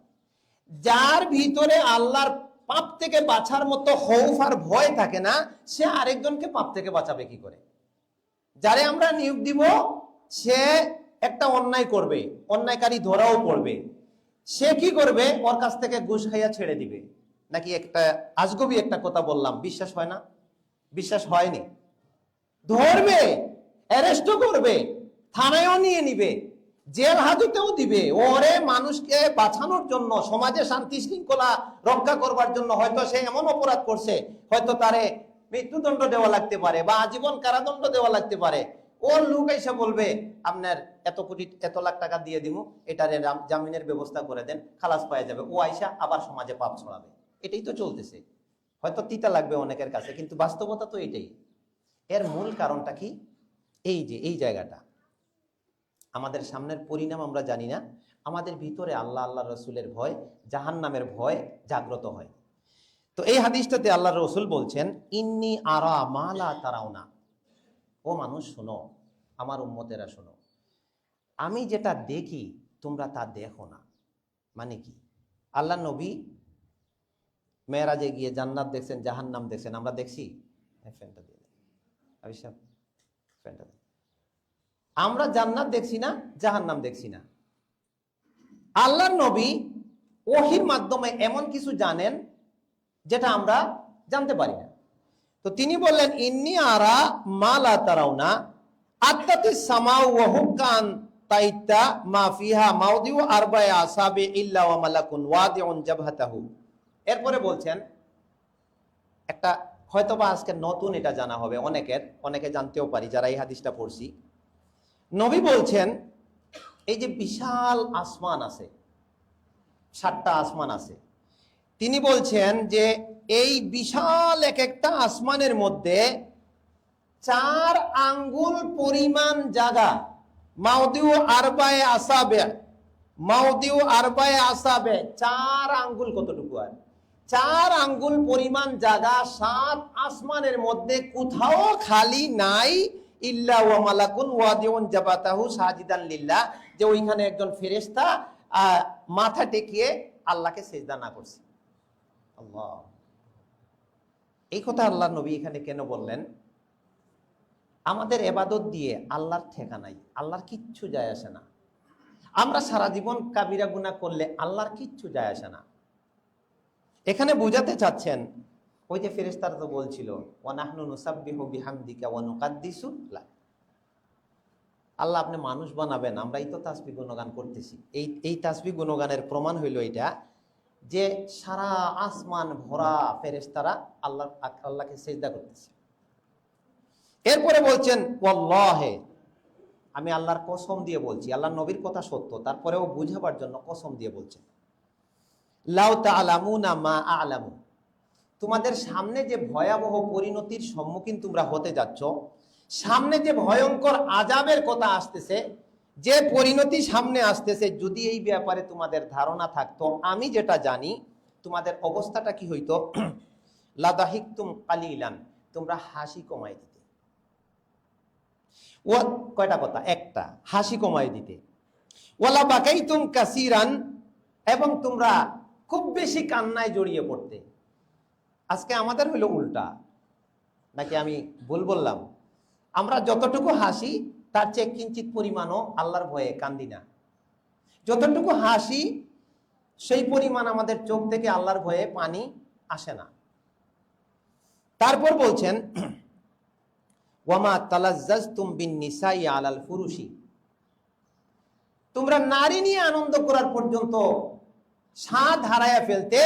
Speaker 1: যার ভিতরে আল্লাহর পাপ থেকে বাঁচার মতো খৌফ আর ভয় থাকে না, সে আরেকজনকে পাপ থেকে বাঁচাবে কি করে? যারে আমরা নিয়োগ দিব, সে একটা অন্যায় করবে, অন্যায়কারী ধরাও পড়বে, সে কি করবে? ওর কাছ থেকে ঘুষ খাইয়া ছেড়ে দিবে। নাকি একটা আজগবি একটা কথা বললাম, বিশ্বাস হয় না? বিশ্বাস হয়নি? ধরবে, অ্যারেস্টও করবে, থানায়ও নিয়ে নিবে, জেল হাজতেও দিবে। ওরে মানুষকে বাঁচানোর জন্য, সমাজে শান্তি শৃঙ্খলা রক্ষা করবার জন্য হয়তো সে এমন অপরাধ করছে, হয়তো তারে মৃত্যুদণ্ড দেওয়া লাগতে পারে বা আজীবন কারাদণ্ড দেওয়া লাগতে পারে। ওর লোক এসে বলবে আপনার এত কোটি এত লাখ টাকা দিয়ে দিব, এটার জামিনের ব্যবস্থা করে দেন, খালাস পাওয়া যাবে। ও আইসা আবার সমাজে পাপ ছড়াবে। এটাই তো চলতেছে। হয়তো তিতা লাগবে অনেকের কাছে, কিন্তু বাস্তবতা তো এটাই। এর মূল কারণটা কি? এই যে এই জায়গাটা, আমাদের সামনের পরিণাম আমরা জানি না, আমাদের ভিতরে আল্লাহ আল্লাহ রসুলের ভয়, জাহান্নামের ভয় জাগ্রত হয়। তো এই হাদিসটাতে আল্লাহ রসুল বলছেন, ইন্নি আরা মালা তারাওনা। ও মানুষ শোনো, আমার উম্মতেরা শোনো, আমি যেটা দেখি তোমরা তা দেখো না। মানে কি? আল্লাহ নবী মেরাজে গিয়ে জান্নাত দেখছেন, জাহান্নাম দেখছেন, আমরা দেখছি? ফ্যানটা দিয়ে ফ্যানটা, আমরা জান্নাত দেখছি না, জাহান্নাম দেখছি না। আল্লাহর নবী ওহীর মাধ্যমে এমন কিছু জানেন যেটা আমরা জানতে পারি না। তো তিনি বললেন, ইন্নী আরা মা লা তারাউনা আত্তাতিস সামাউ ওয়া হুকান তাইতা মা ফিহা মাউদিউ আরবায়ে আসাবি ইল্লা ওয়া মালাকুন ওয়াদিউন জাবহাতাহু। এরপরে বলছেন একটা, হয়তোবা আজকে নতুন এটা জানা হবে অনেকে জানতেও পারি যারা এই হাদিসটা পড়ছি। নবী বলছেন, এই যে বিশাল আসমান আছে, 7টা আসমান আছে, তিনি বলছেন যে এই বিশাল এক একটা আসমানের মধ্যে 4 আঙ্গুল পরিমাণ জায়গা, মাউদিউ আরবায়ে আসাবে, মাউদিউ আরবায়ে আসাবে, 4 আঙ্গুল কতটুকু? আর 4 আঙ্গুল পরিমাণ জায়গা 7 আসমানের মধ্যে কোথাও খালি নাই। ইল্লা ওয়া মালাকুন ওয়াদিউন জাবাতাহু সাজিদান লিল্লাহ, যে ওইখানে একজন ফেরেশতা মাথা টেকিয়ে আল্লাহকে সিজদা না করছে। আল্লাহ, এই কথা আল্লাহর নবী এখানে কেন বললেন? আমাদের ইবাদত দিয়ে আল্লাহর ঠেকা নাই, আল্লাহর কিচ্ছু যায় আসে না। আমরা সারা জীবন কাবিরা গুনাহ করলে আল্লাহর কিচ্ছু যায় আসে না। এখানে বুঝাতে চাচ্ছেন, ওই যে ফেরেশতারা তো বলছিল, ওয়া নাহনু নুসাব্বিহু বিহামদিকা ওয়া নুকাদ্দিসু লাক। আল্লাহ আপনি মানুষ বানাবেন, আমরাই তো তাসবিহ গুণগান করতেছি। এই তাসবিহ গুণগানের প্রমাণ হইল এটা, যে সারা আসমান ভরা ফেরেশতারা আল্লাহকে সিজদা করতেছে। এরপরে বলছেন, ওয়াল্লাহি, আমি আল্লাহর কসম দিয়ে বলছি, আল্লাহর নবীর কথা সত্য, তারপরেও বুঝাবার জন্য কসম দিয়ে বলছেন, লাউ তাআলামুনা মা আ'লামু, তোমাদের সামনে যে ভয়াবহ পরিণতির সম্মুখীন তোমরা হতে যাচ্ছ, সামনে যে ভয়ঙ্কর আযাবের কথা আসতেছে, যে পরিণতি সামনে আসতেছে, যদি এই ব্যাপারে তোমাদের ধারণা থাকতো, আমি যেটা জানি, তোমাদের অবস্থাটা কি হইতো? লাদাহিকতুম কালিলান, তোমরা হাসি কমাই দিতে। ও কয়টা কথা? একটা, হাসি কমাই দিতে। ওয়ালা বাকাইতুম কাসীরান, এবং তোমরা খুব বেশি কান্নায় জড়িয়ে পড়তে। আজকে আমাদের হইল উল্টা, নাকি আমি ভুল বললাম? আমরা যতটুকু হাসি তার চেয়ে কিঞ্চিত পরিমাণও আল্লাহর ভয়ে কান্দি না। যতটুকু হাসি সেই পরিমাণ আমাদের চোখ থেকে আল্লাহর ভয়ে পানি আসে না। তারপর বলছেন, ওয়ামা তালাজ্জাজতুম বিন নিসাই আলাল ফুরুশি, তোমরা নারী নিয়ে আনন্দ করার পর্যন্ত স্বাদ হারায় ফেলতে,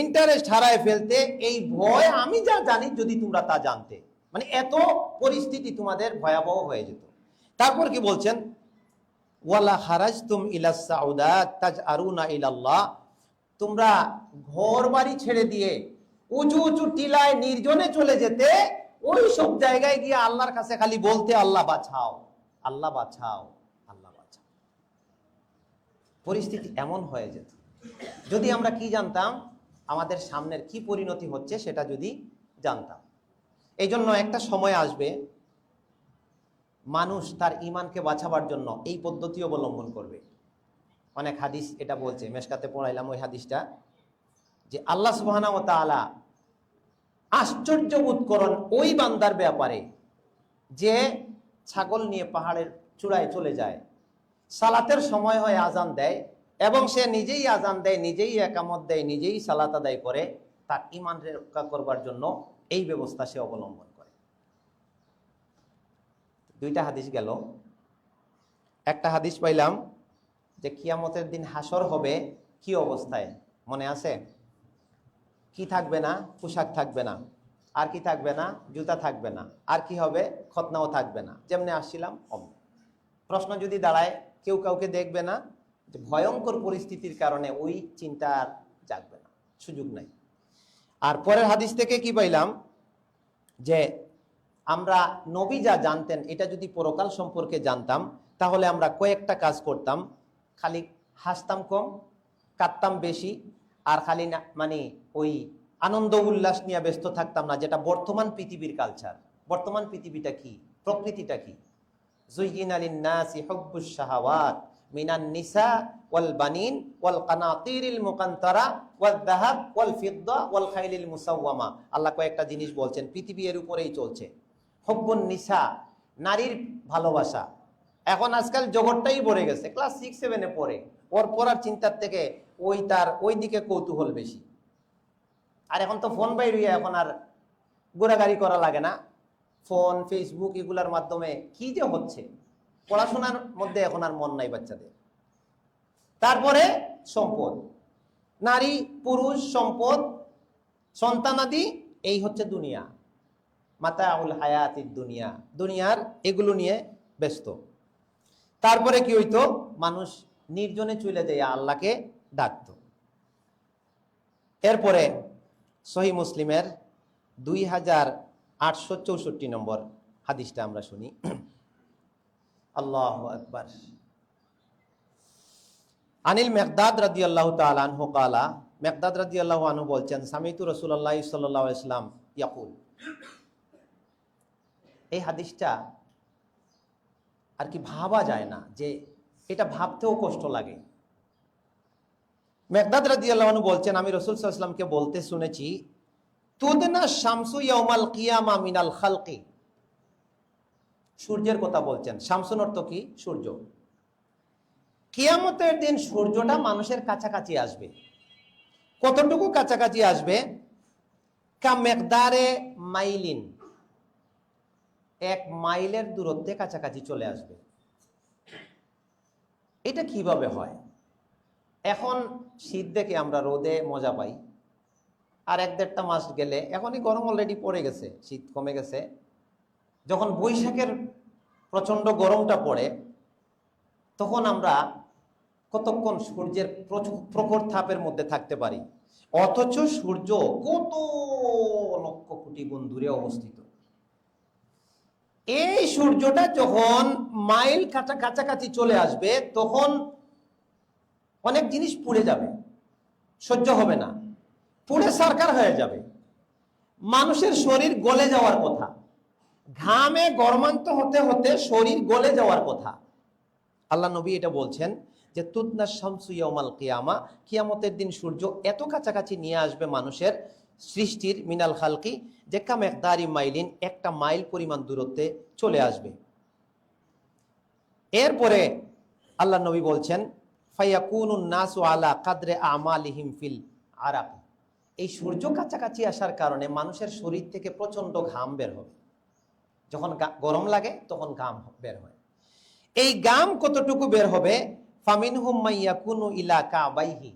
Speaker 1: ইন্টারেস্ট হারায় ফেলতে, এই ভয় আমি যা জানি যদি তোমরা তা জানতে। মানে এত পরিস্থিতি তোমাদের ভয়াবহ হয়ে যেত। তারপর কি বলছেন, ওয়ালা খারাজতুম ইলা সাউদাত তাজআরুনা ইলাল্লাহ, তোমরা ঘর বাড়ি ছেড়ে দিয়ে উঁচু উঁচু টিলায় নির্জনে চলে যেতে, ওই সব জায়গায় গিয়ে আল্লাহর কাছে খালি বলতে, আল্লাহ বাঁচাও, আল্লাহ বাঁচাও, আল্লাহ বাঁচাও। পরিস্থিতি এমন হয়ে যেত। যদি আমরা কি জানতাম, আমাদের সামনের কি পরিণতি হচ্ছে সেটা যদি জানতাম। এই জন্য একটা সময় আসবে, মানুষ তার ঈমানকে বাঁচাবার জন্য এই পদ্ধতি অবলম্বন করবে। অনেক হাদিস এটা বলছে, মেশকাতে পড়াইলাম ওই হাদিসটা, যে আল্লাহ সুবহানাহু ওয়া তাআলা আশ্চর্য বোধ করেন ওই বান্দার ব্যাপারে যে ছাগল নিয়ে পাহাড়ের চূড়ায় চলে যায়, সালাতের সময় হয় আজান দেয়, এবং সে নিজেই আজান দেয়, নিজেই একামত দেয়, নিজেই সালাত আদায় করে, তার ঈমান রক্ষা করবার জন্য এই ব্যবস্থা সে অবলম্বন করে। দুইটা হাদিস গেল। একটা হাদিস পাইলাম যে কিয়ামতের দিন হাসর হবে কি অবস্থায়, মনে আছে? কি থাকবে না? পোশাক থাকবে না। আর কি থাকবে না? জুতা থাকবে না। আর কি হবে? খতনাও থাকবে না, যেমনি আসছিলাম অমনি। প্রশ্ন যদি দাঁড়ায়, কেউ কাউকে দেখবে না, যে ভয়ঙ্কর পরিস্থিতির কারণে ওই চিন্তা আর জাগবে না, সুযোগ নাই। আর পরের হাদিস থেকে কি পাইলাম? যে আমরা নবী যা জানতেন এটা যদি পরকাল সম্পর্কে জানতাম, তাহলে আমরা কয়েকটা কাজ করতাম। খালি হাসতাম কম, কাঁদতাম বেশি, আর খালি না মানে ওই আনন্দ উল্লাস নিয়ে ব্যস্ত থাকতাম না, যেটা বর্তমান পৃথিবীর কালচার। বর্তমান পৃথিবীটা কি, প্রকৃতিটা কি? যুয়িনা লিন-নাসি হুব্বুশ শাহাওয়াত মিনান নিসা ওয়াল বানিন ওয়াল কানাতিরিল মুকান্তারা ওয়াল যাহাব ওয়াল ফিদ্দা ওয়াল খাইলিল মুসাওয়ামা। আল্লাহ কয়েকটা জিনিস বলছেন, পৃথিবী এর উপরেই চলছে। হুব্বুন নিসা, নারীর ভালোবাসা। এখন আজকাল জগৎটাই ভরে গেছে, ক্লাস 6-7 পড়ে, ওর পড়ার চিন্তার থেকে তার ওই দিকে কৌতূহল বেশি। আর এখন তো ফোন বাইর হইয়া এখন আর ঘোরাঘুরি করা লাগে না। ফোন, ফেসবুক এগুলার মাধ্যমে কি যে হচ্ছে, পড়াশোনার মধ্যে এখন আর মন নাই বাচ্চাদের। তারপরে সম্পদ, নারী পুরুষ সম্পদ সন্তানাদি, এই হচ্ছে দুনিয়া। মাতাউল হায়াতিদ দুনিয়া, দুনিয়ার এগুলো নিয়ে ব্যস্ত। তারপরে কি হইতো? মানুষ নির্জনে চলে যায় আল্লাহকে ডাকত। এরপরে সহিহ মুসলিমের 2864 নম্বর হাদিসটা আমরা শুনি। আল্লাহু আকবার। আনিল মিকদাদ রাদিয়াল্লাহু তাআলা আনহু ক্বালা, মিকদাদ রাদিয়াল্লাহু আনহু বলছেন, সামিতু রাসূলুল্লাহ সাল্লাল্লাহু আলাইহি ওয়াসাল্লাম ইয়াকুল। এই হাদিসটা আর কি ভাবা যায় না, যে এটা ভাবতেও কষ্ট লাগে। মিকদাদ রাদিয়াল্লাহু আনহু বলছেন, আমি রাসূল সাল্লাল্লাহু আলাইহি ওয়াসাল্লামকে বলতে শুনেছি, তুদনা শামসু ইয়াউমাল কিয়ামা মিনাল খালকি। সূর্যের কথা বলছেন। শামসুন অর্থ কি? সূর্য। কিয়ামতের দিন সূর্যটা মানুষের কাছাকাছি আসবে। কতটুকু কাছাকাছি আসবে? কা মিকদারে মাইলিন, 1 মাইলের দূরত্বে কাছাকাছি চলে আসবে। এটা কিভাবে হয়? এখন শীত দেখে আমরা রোদে মজা পাই, আর 1-1.5 মাস গেলে, এখনই গরম অলরেডি পড়ে গেছে, শীত কমে গেছে, যখন বৈশাখের প্রচন্ড গরমটা পড়ে, তখন আমরা কতক্ষণ সূর্যের প্রখর তাপের মধ্যে থাকতে পারি। অথচ সূর্য কত লক্ষ কোটি গুণ দূরে অবস্থিত। এই সূর্যটা যখন মাইল কাছাকাছি চলে আসবে, তখন অনেক জিনিস পুড়ে যাবে, সহ্য হবে না, পুড়ে সারকার হয়ে যাবে। মানুষের শরীর গলে যাওয়ার কথা, ঘামে গরমান্ত হতে হতে শরীর গলে যাওয়ার কথা। আল্লাহ নবী এটা বলছেন যে তুদনা শামসু ইয়াউমাল কিয়ামা, কিয়ামতের দিন সূর্য এত কাছাকাছি নিয়ে আসবে মানুষের সৃষ্টির, মিনাল খালকি, যে কা মিকদারি মাইলিন, 1 মাইল পরিমাণ দূরত্বে চলে আসবে। এরপরে আল্লাহ নবী বলছেন, ফায়াকুনুন নাসু আলা কাদরে আমালিহিম ফিল আরাক। এই সূর্য কাছাকাছি আসার কারণে মানুষের শরীর থেকে প্রচন্ড ঘাম বের হবে। যখন গরম লাগে তখন ঘাম বের হয়। এই ঘাম কতটুকু বের হবে? ফামিনহুম মাইয়াকুনু ইলা কাবাইহি।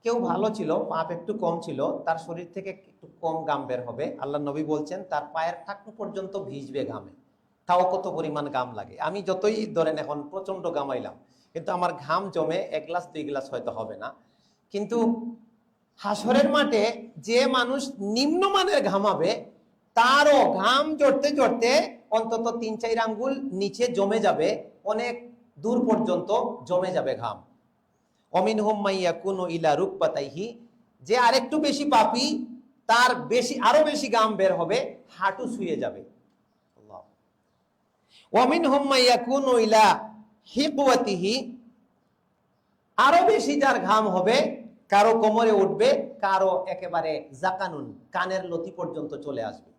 Speaker 1: কেউ ভালো ছিল, পাপ একটু কম ছিল, তার শরীর থেকে একটু কম ঘাম বের হবে। আল্লাহ নবী বলছেন তার পায়ের টাকনু পর্যন্ত ভিজবে ঘামে। তাও কত পরিমাণ ঘাম লাগে। আমি যতই ধরেন এখন প্রচন্ড ঘামাইলাম, কিন্তু আমার ঘাম জমে 1 গ্লাস 2 গ্লাস হয়তো হবে না। কিন্তু হাসরের মাঠে যে মানুষ নিম্নমানের ঘামাবে, তারও ঘাম জড়তে জড়তে অন্তত 3-4 আঙ্গুল নিচে জমে যাবে, অনেক দূর পর্যন্ত জমে যাবে ঘাম। অমিনহুম মাইয়াকুনু ইলা রুকবাতাইহি, যে আরেকটু বেশি পাপী, তার আরো বেশি ঘাম বের হবে, হাঁটু ছুঁয়ে যাবে। অমিনহুম মাইয়াকুনু ইলা হিকওয়াতিহি, আরো বেশি যার ঘাম হবে, কারো কোমরে উঠবে, কারো একেবারে জাকানুন, কানের লতি পর্যন্ত চলে আসবে।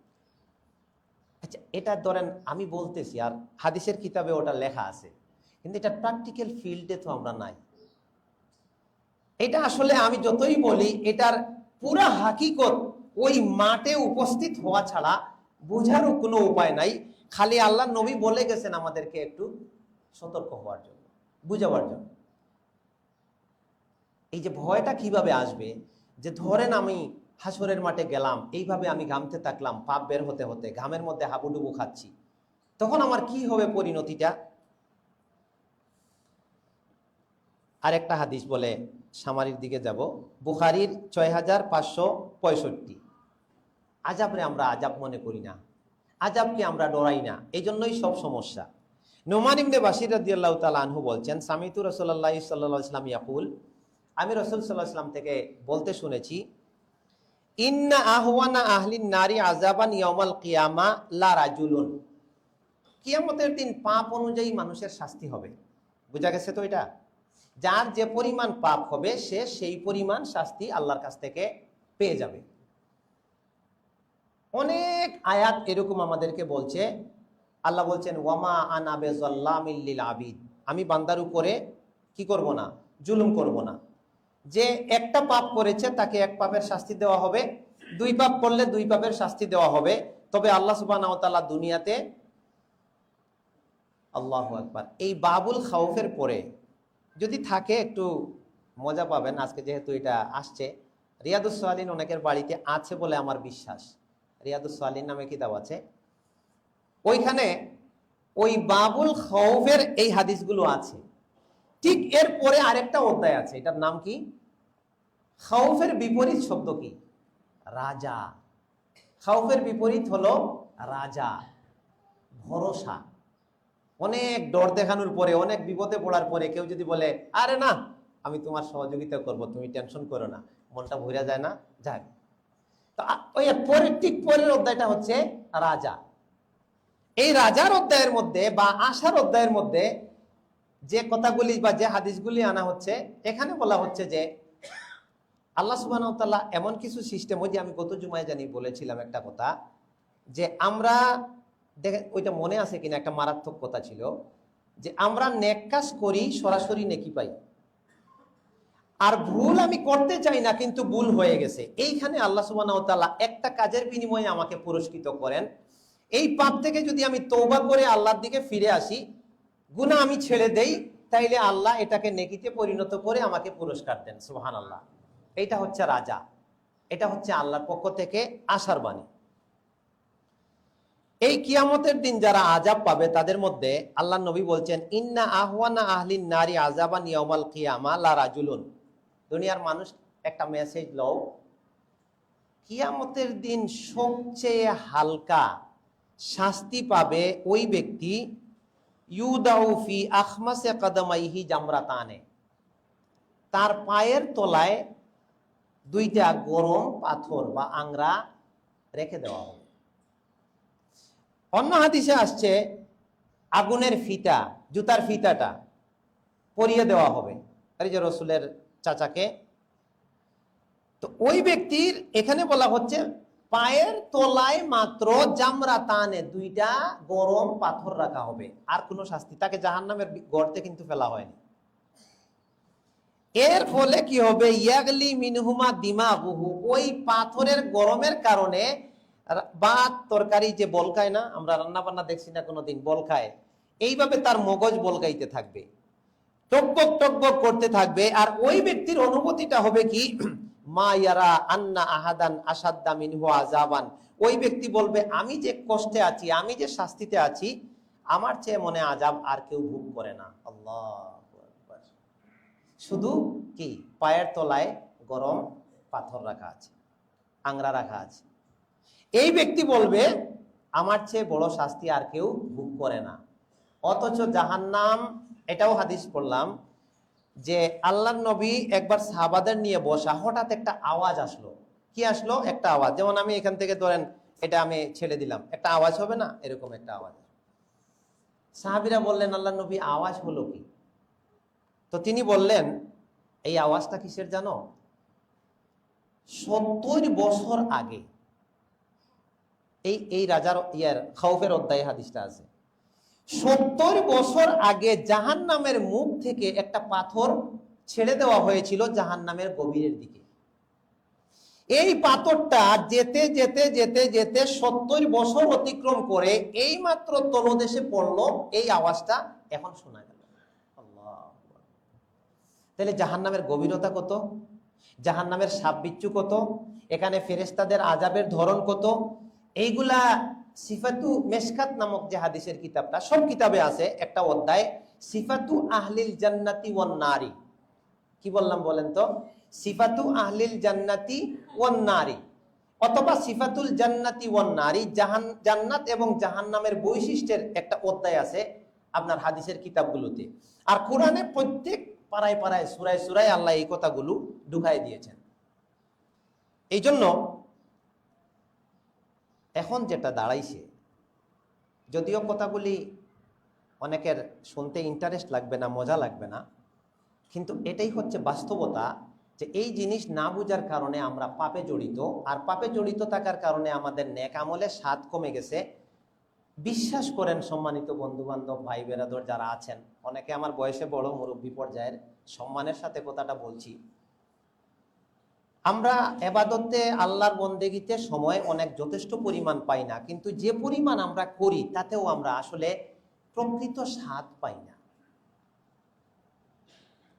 Speaker 1: আচ্ছা, এটা ধরেন আমি বলতেছি, আর হাদিসের কিতাবে ওটা লেখা আছে, কিন্তু এটা প্র্যাকটিক্যাল ফিল্ডে তো আমরা নাই। এটা আসলে আমি যতই বলি, এটার পুরা হাকিকত ওই মাঠে উপস্থিত হওয়া ছাড়া বোঝারও কোনো উপায় নাই। খালি আল্লাহ নবী বলে গেছেন আমাদেরকে একটু সতর্ক হওয়ার জন্য, বুঝাবার জন্য। এই যে ভয়টা কিভাবে আসবে, যে ধরেন আমি হাসরের মাঠে গেলাম, এইভাবে আমি ঘামতে থাকলাম, পাপ বের হতে হতে ঘামের মধ্যে হাবুডুবু খাচ্ছি, তখন আমার কি হবে পরিণতিটা? আরেকটা হাদিস বলে সামারির দিকে যাব, বুখারীর 6565। আজাবরে আমরা আজাব মনে করি না, আজাবকে আমরা ডরাই না, এই জন্যই সব সমস্যা। নোমান ইবনে বাশির রাদিয়াল্লাহু তাআলা আনহু বলছেন, সামিতু রাসূলুল্লাহ সাল্লাল্লাহু আলাইহি ওয়াসাল্লাম ইয়াকুল, আমি রাসূল সাল্লাল্লাহু আলাইহি ওয়াসাল্লাম থেকে বলতে শুনেছি, ইন্না আহওয়ানা আহলিন নারি আযাবান ইয়াউমাল কিয়ামা লা রাজুলুন, কিয়ামতের দিন পাপ অনুযায়ী মানুষের শাস্তি হবে। বুঝা গেছে তো? এটা যার যে পরিমাণ পাপ হবে সে সেই পরিমাণ শাস্তি আল্লাহর কাছ থেকে পেয়ে যাবে। অনেক আয়াত এরকম আমাদেরকে বলছে। আল্লাহ বলছেন, ওয়ামা আনা বিযাল্লামিল লিল আবিদ, আমি বান্দার উপরে কি করব না? জুলুম করব না। যে একটা পাপ করেছে তাকে এক পাপের শাস্তি দেওয়া হবে, দুই পাপ করলে দুই পাপের শাস্তি দেওয়া হবে। তবে আল্লাহ সুবহানাহু ওয়া তাআলা দুনিয়াতে, আল্লাহু আকবার, এই বাবুল খাউফের পরে যদি থাকে একটু মজা পাবেন। আজকে যেহেতু এটা আসছে, রিয়াদুস সালিহিন অনেকের বাড়িতে আছে বলে আমার বিশ্বাস। রিয়াদুস সালিহিন নামে কিতাব আছে, ওইখানে ওই বাবুল খাউফের এই হাদিসগুলো আছে। ঠিক এর পরে আরেকটা অধ্যায় আছে, এটার নাম কি? খাউফের বিপরীত শব্দ কি? রাজা। খাউফের বিপরীত হলো রাজা, ভরসা। অনেক ডর দেখানোর পরে, অনেক বিপদে পড়ার পরে কেউ যদি বলে, আরে না, আমি তোমার সহযোগিতা করব, তুমি টেনশন করো না, মনটা ভরে যায় না? যাক, তো ওই পরের ঠিক পরের অধ্যায়টা হচ্ছে রাজা। এই রাজার অধ্যায়ের মধ্যে বা আশার অধ্যায়ের মধ্যে যে কথাগুলি বা যে হাদিসগুলি আনা হচ্ছে, এখানে বলা হচ্ছে যে আল্লাহ সুবহানাহু ওয়া তাআলা এমন কিছু সিস্টেম, ওই যে আমি গত জুমায় জানি বলেছিলাম একটা কথা, যে আমরা দেখেন, ওইটা মনে আছে কিনা, একটা মারাত্মক কথা ছিল যে আমরা নেক কাজ করি, সরাসরি নেকি পাই, আর ভুল আমি করতে চাই না কিন্তু ভুল হয়ে গেছে, এইখানে আল্লাহ সুবহানাহু ওয়া তাআলা একটা কাজের বিনিময়ে আমাকে পুরস্কৃত করেন। এই পাপ থেকে যদি আমি তওবা করে আল্লাহর দিকে ফিরে আসি, গুনাহ আমি ছেড়ে দেই, তাইলে আল্লাহ এটাকে নেকিতে পরিণত করে আমাকে পুরস্কার দেন। সুবহানাল্লাহ। এইটা হচ্ছে রাজা, এটা হচ্ছে আল্লাহর পক্ষ থেকে আশার বাণী। এই কিয়ামতের দিন যারা আযাব পাবে তাদের মধ্যে আল্লাহ নবী বলছেন, ইন্না আহওয়ানা আহলিন নারি আযাবান ইয়াউমাল কিয়ামা লা রাজুলুন। দুনিয়ার মানুষ একটা মেসেজ লও, কিয়ামতের দিন সবচেয়ে হালকা শাস্তি পাবে ওই ব্যক্তি, ইউদাউ ফি আখমাসে কদমাইহি জামরাতানে, তার পায়ের তলায় দুইটা গরম পাথর বা আংরা রেখে দেওয়া হবে। অন্য হাদিসে আসছে আগুনের ফিতা, জুতার ফিতাটা পরিয়ে দেওয়া হবে, এই যে রসুলের চাচাকে। তো ওই ব্যক্তির এখানে বলা হচ্ছে পায়ের তলায় মাত্র জামরাতানে, দুইটা গরম পাথর রাখা হবে, আর কোনো শাস্তি, তাকে জাহান্নামের গর্তে কিন্তু ফেলা হয়নি। এর ফলে কি হবে? ইয়াগলি মিনহুমা দিমাগুহু, ওই পাথরের গরমের কারণে ভাত তরকারি যে বলকায় না, আমরা রান্না বান্না দেখছি না কোনোদিন, বলকায়, এইভাবে তার মগজ বলকাইতে থাকবে, টকবক টকবক করতে থাকবে। আর ওই ব্যক্তির অনুভূতিটা হবে কি? মা ইয়ারা আন্না আহাদান আসাদ্দা মিনহু আযাবান, ওই ব্যক্তি বলবে, আমি যে কষ্টে আছি, আমি যে শাস্তিতে আছি, আমার চেয়ে মনে আযাব আর কেউ ভোগ করে না। আল্লাহু আকবার। শুধু কি পায়ের তলায় গরম পাথর রাখা আছে, আংরা রাখা আছে। এই ব্যক্তি বলবে, আমার চেয়ে বড় শাস্তি আর কেউ ভোগ করে না। অথচ জাহান্নাম, এটাও হাদিস পড়লাম যে আল্লাহর নবী একবার সাহাবাদের নিয়ে বসা, হঠাৎ একটা আওয়াজ আসলো। কি আসলো? একটা আওয়াজ, যেমন আমি এখান থেকে ধরেন এটা আমি ছেড়ে দিলাম, একটা আওয়াজ হবে না? এরকম একটা আওয়াজ। সাহাবীরা বললেন, আল্লাহর নবী, আওয়াজ হলো কি? তো তিনি বললেন, এই আওয়াজটা কিসের জানো? 70 বছর আগে, এই রাজার খাউফের অধ্যায়ে হাদিসটা আছে, 70 বছর আগে জাহান্নামের মুখ থেকে একটা পাথর ছেড়ে দেওয়া হয়েছিল জাহান্নামের গভীরের দিকে। এই পাথরটা যেতে যেতে যেতে যেতে 70 বছর অতিক্রম করে এই মাত্র তলদেশে পড়লো, এই আওয়াজটা এখন শোনা গেল। আল্লাহ! তাহলে জাহান্নামের গভীরতা কত? জাহান্নামের সাপ বিচ্ছু কত, এখানে ফেরেশতাদের আযাবের ধরন কত, এইগুলা সিফাতু মেশকাত নামক যে হাদিসের কিতাবটা, সব কিতাবে আছে একটা অধ্যায় সিফাতু আহলিল জান্নাতি ওয়ান নারি। কি বললাম বলেন তো? সিফাতু আহলিল জান্নাতি ওয়ান নারি, অথবা সিফাতুল জান্নাতি ওয়ান নারি, জান্নাত এবং জাহান্নামের বৈশিষ্ট্যের একটা অধ্যায় আছে আপনার হাদিসের কিতাবগুলোতে। আর কোরআনে প্রত্যেক পাড়ায় পাড়ায় সূরায় সূরায় আল্লাহ এই কথাগুলো ঢুকাই দিয়েছেন। এই জন্য এখন যেটা দাঁড়াইছে, যদিও কথাগুলি অনেকের শুনতে ইন্টারেস্ট লাগবে না, মজা লাগবে না, কিন্তু এটাই হচ্ছে বাস্তবতা যে এই জিনিস না বুঝার কারণে আমরা পাপে জড়িত, আর পাপে জড়িত থাকার কারণে আমাদের নেক আমলের স্বাদ কমে গেছে। বিশ্বাস করেন সম্মানিত বন্ধু বান্ধব, ভাই বেরাদর যারা আছেন, অনেকে আমার বয়সে বড়, মুরব্বী পর্যায়ের, সম্মানের সাথে কথাটা বলছি, আমরা এবাদতে আল্লাহর বন্দেগীতে সময় অনেক যথেষ্ট পরিমাণ পাই না, কিন্তু যে পরিমাণ আমরা করি তাতেও আমরা আসলে প্রকৃত স্বাদ পাই না।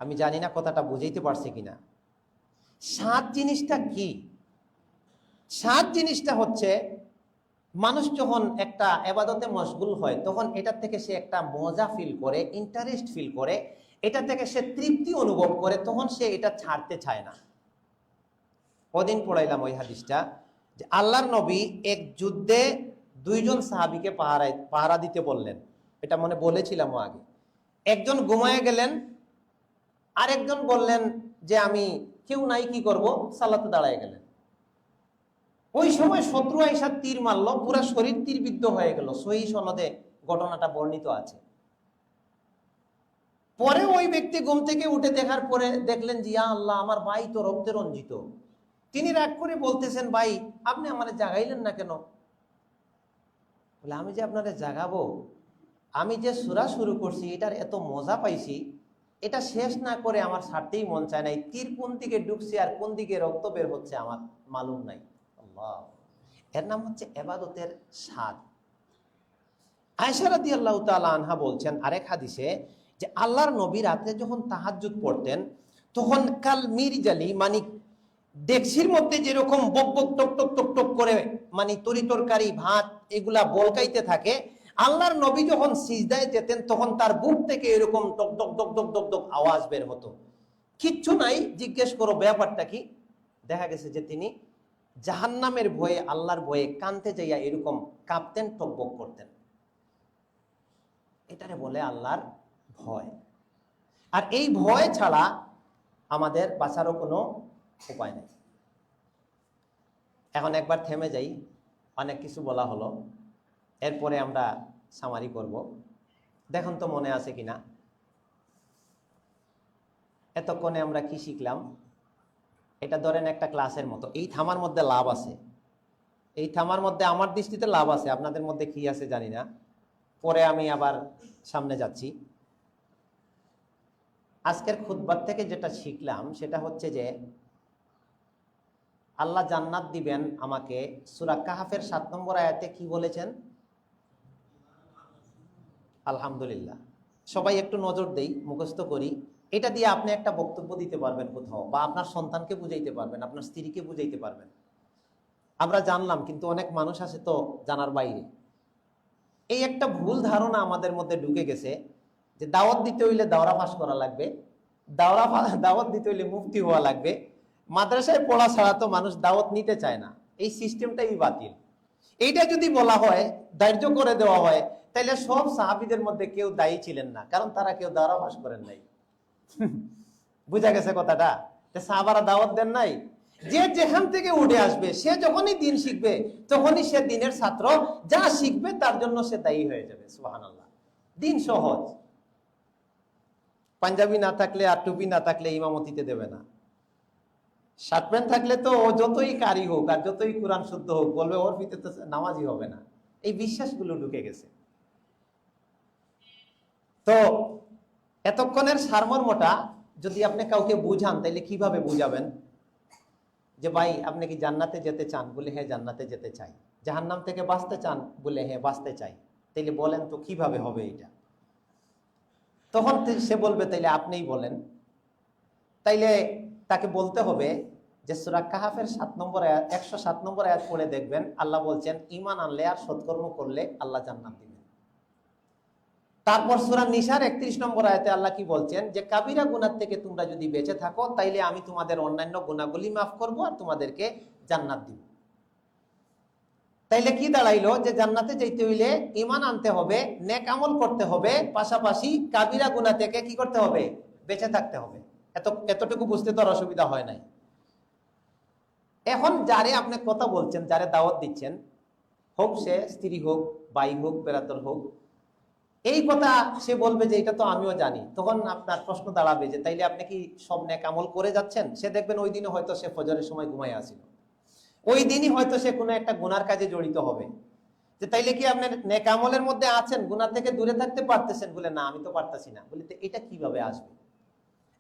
Speaker 1: আমি জানি না কথাটা বুঝাইতে পারছি কিনা। স্বাদ জিনিসটা কি? স্বাদ জিনিসটা হচ্ছে মানুষ যখন একটা এবাদতে মশগুল হয় তখন এটা থেকে সে একটা মজা ফিল করে, ইন্টারেস্ট ফিল করে, এটা থেকে সে তৃপ্তি অনুভব করে, তখন সে এটা ছাড়তে চায় না। কদিন পড়াইলাম ওই হাদিসটা যে আল্লাহর নবী এক যুদ্ধে দুইজন সাহাবীকে পাহারা দিতে বললেন, এটা মনে বলেছিলাম আগে। একজন ঘুমায় গেলেন, আরেকজন বললেন যে আমি কেউ নাই, কি করব, সালাতে দাঁড়ায় গেলেন। ওই সময় শত্রু আইসা তীর মারলো, পুরা শরীর তীরবিদ্ধ হয়ে গেল, সহিহ সনদে ঘটনাটা বর্ণিত আছে। পরে ওই ব্যক্তি ঘুম থেকে উঠে দেখার পরে দেখলেন যে ইয়া আল্লাহ, আমার ভাই তো রক্তে রঞ্জিত। তিনি রাগ করে বলতেছেন, ভাই আপনি আমারে জাগাইলেন না কেন? বলে, আমি যে আপনারে জাগাবো, আমি যে সূরা শুরু করছি এটার এত মজা পাইছি, এটা শেষ না করে আমার ছাড়তেই মন চায় নাই। তীর কোন দিকে ঢুকছে আর কোন দিকে রক্ত বের হচ্ছে আমার মালুম নাই। আল্লাহ, এর নাম হচ্ছে ইবাদতের স্বাদ। আয়েশা রাদিয়াল্লাহু তাআলা আনহা বলছেন আরেক হাদিসে যে আল্লাহর নবী রাতে যখন তাহাজ্জুদ পড়তেন তখন কাল মিরজালি, মানে ডেকসির মধ্যে যেরকম বক বক টক টক টক টক করে মানে তরি তরকারি ভাত এগুলা বলকাইতে থাকে, আল্লাহর নবী যখন সিজদায় যেতেন তখন তার বুক থেকে এরকম টক টক টক টক টক টক আওয়াজ বের হতো। কিচ্ছু নাই, জিজ্ঞেস করো ব্যাপারটা কি? দেখা গেছে যে তিনি জাহান্নামের ভয়ে, আল্লাহর ভয়ে কানতে যাইয়া এরকম কাঁপতেন, টকবক করতেন। এটারে বলে আল্লাহর ভয়। আর এই ভয় ছাড়া আমাদের বাঁচারও কোনো উপায় নেই। এখন একবার থেমে যাই, অনেক কিছু বলা হলো, এরপরে আমরা সামারি করব। দেখুন তো মনে আছে কিনা এতক্ষণে আমরা কি শিখলাম। এটা ধরেন একটা ক্লাসের মতো, এই থামার মধ্যে লাভ আছে, এই থামার মধ্যে আমার দৃষ্টিতে লাভ আছে, আপনাদের মধ্যে কি আছে জানি না, পরে আমি আবার সামনে যাচ্ছি। আজকের খুতবার থেকে যেটা শিখলাম সেটা হচ্ছে যে আল্লাহ জান্নাত দিবেন আমাকে। সূরা কাহফের 7 নম্বর আয়াতে কি বলেছেন? আলহামদুলিল্লাহ। সবাই একটু নজর দেই, মুখস্থ করি। এটা দিয়ে আপনি একটা বক্তব্য দিতে পারবেন কোথাও, বা আপনার সন্তানকে বুঝাইতে পারবেন, আপনার স্ত্রীকে বুঝাইতে পারবেন। আমরা জানলাম, কিন্তু অনেক মানুষ আছে তো জানার বাইরে। এই একটা ভুল ধারণা আমাদের মধ্যে ঢুকে গেছে যে দাওয়াত দিতে হইলে দাওরা পাস করা লাগবে, দাওয়াত দিতে হইলে মুফতি হওয়া লাগবে, মাদ্রাসায় পড়া ছাড়া তো মানুষ দাওয়াত নিতে চায় না। এই সিস্টেমটাই বাতিল। এইটা যদি বলা হয়, দাহ্য করে দেওয়া হয়, তাহলে সব সাহাবীদের মধ্যে কেউ দায়ী ছিলেন না, কারণ তারা কেউ দাওরা পাস করেন নাই। বুঝা গেছে কথাটা? সাহাবারা দাওয়াত দেন নাই। যে যেখান থেকে উঠে আসবে, সে যখনই দিন শিখবে তখনই সে দিনের ছাত্র, যা শিখবে তার জন্য সে দায়ী হয়ে যাবে। সুবহানাল্লাহ। দিন সহজ। পাঞ্জাবি না থাকলে আর টুপি না থাকলে ইমামতিতে দেবে না। শার্ট প্যান্ট থাকলে তো ও যতই কারি হোক আর যতই কোরআন শুদ্ধ হোক, বলবে ওর ভিতরে নামাজই হবে না। এই বিশ্বাসগুলো ঢুকে গেছে। তো এতক্ষণের সারমর্মটা যদি আপনি কাউকে বুঝান, তাইলে কিভাবে বুঝাবেন? যে ভাই আপনি কি জান্নাতে যেতে চান? বলে হ্যাঁ জান্নাতে যেতে চাই। জাহান্নাম থেকে বাঁচতে চান? বলে হ্যাঁ বাঁচতে চাই। তাইলে বলেন তো কিভাবে হবে এটা? তখন সে বলবে তাইলে আপনিই বলেন। তাইলে তাকে বলতে হবে যে সূরা কাহাফের 7 নম্বর আয়াত 107 নম্বর আয়াত পড়ে দেখবেন, আল্লাহ বলছেন ঈমান আনলে আর সৎকর্ম করলে আল্লাহ জান্নাত দিবেন। তারপর সূরা নিসার 31 নম্বর আয়াতে আল্লাহ কি বলছেন, যে কাবিরা গুনাহ থেকে তোমরা যদি বেঁচে থাকো তাইলে আমি তোমাদের অন্যান্য গুনাহগুলি মাফ করব আর তোমাদেরকে জান্নাত দিব। তাইলে কি দাঁড়াইলো, যে জান্নাতে যাইতে হইলে ঈমান আনতে হবে, নেক আমল করতে হবে, পাশাপাশি কাবিরা গুনাহ থেকে কি করতে হবে, বেঁচে থাকতে হবে। এতটুকু বুঝতে তো অসুবিধা হয় নাই। এখন যারে আপনি কথা বলছেন, যারে দাওয়াত দিচ্ছেন, হোক সে স্ত্রী হোক, ভাই হোক, বেরাদর হোক, এই কথা সে বলবে যে এটা তো আমিও জানি। তখন আপনার প্রশ্ন দাঁড়াবে যে তাইলে আপনি কি সব নেক আমল করে যাচ্ছেন? সে দেখবেন ওই দিনে হয়তো সে ফজরের সময় ঘুমাই আসিল, ওই দিনই হয়তো সে কোনো একটা গুনার কাজে জড়িত হবে। যে তাইলে কি আপনি নেক আমলের মধ্যে আছেন, গুনাহ থেকে দূরে থাকতে পারতেছেন? বলে না, আমি তো পারতাছি না। বলে এটা কিভাবে আসবে?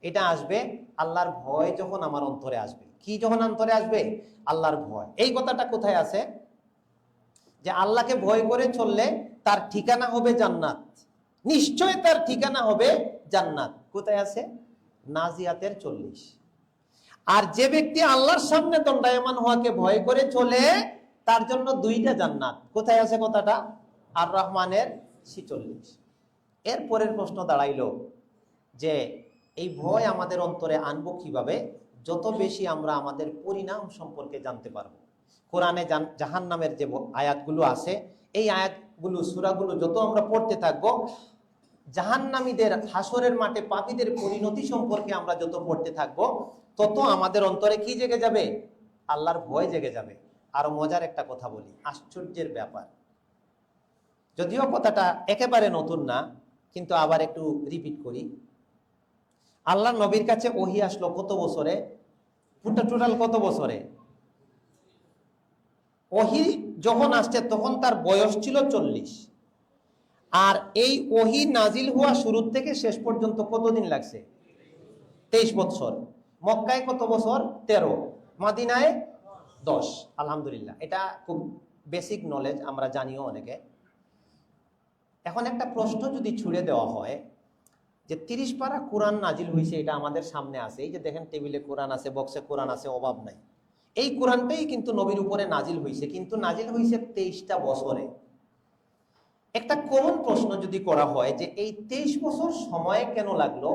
Speaker 1: এটা আসবে আল্লাহর ভয় যখন আমার অন্তরে আসবে। কি যখন অন্তরে আসবে? আল্লাহর ভয়। এই কথাটা কোথায় আছে? যে আল্লাহকে ভয় করে চললে তার ঠিকানা হবে জান্নাত, নিশ্চয় তার ঠিকানা হবে জান্নাত। কোথায় আছে? নাজিয়াতের 40। আর যে ব্যক্তি আল্লাহর সামনে দণ্ডায়মান হওয়াকে ভয় করে চলে, তার জন্য 2টা জান্নাত। কোথায় আছে কথাটা? আর রহমানের 46। এর পরের প্রশ্ন দাঁড়াইলো যে এই ভয় আমাদের অন্তরে আনবো কিভাবে? যত বেশি আমরা আমাদের পরিণাম সম্পর্কে জানতে পারবো। কোরআনে জাহান্নামের যে আয়াতগুলো আছে, এই আয়াতগুলো, সূরাগুলো যত আমরা পড়তে থাকবো, জাহান্নামীদের হাসরের মাঠে পাপীদের পরিণতি সম্পর্কে আমরা যত পড়তে থাকবো, তত আমাদের অন্তরে কি জেগে যাবে? আল্লাহর ভয় জেগে যাবে। আরো মজার একটা কথা বলি, আশ্চর্যের ব্যাপার, যদিও কথাটা একেবারে নতুন না, কিন্তু আবার একটু রিপিট করি। আল্লাহ নবীর কাছে ওহী আসলো কত বছরে? টোটাল কত বছরে? ওহী যখন আসছে তখন তার বয়স ছিল 40। আর এই ওহী নাজিল হওয়া শুরু থেকে শেষ পর্যন্ত কতদিন লাগছে? 23 বছর। মক্কায় কত বছর? 13। মদিনায় 10। আলহামদুলিল্লাহ, এটা খুব বেসিক নলেজ, আমরা জানিও অনেকে। এখন একটা প্রশ্ন যদি ছুড়ে দেওয়া হয় যে 30 পারা কোরআন নাজিল হয়েছে, এটা আমাদের সামনে আছে, এই যে দেখেন টেবিলে কোরআন আছে, বক্সে কোরআন আছে, অভাব নাই। এই কোরআনটাই কিন্তু নবীর উপরে নাজিল হয়েছে, কিন্তু নাজিল হয়েছে 23টা বছরে। একটা কমন প্রশ্ন যদি করা হয় যে এই 23 বছর সময় কেন লাগলো,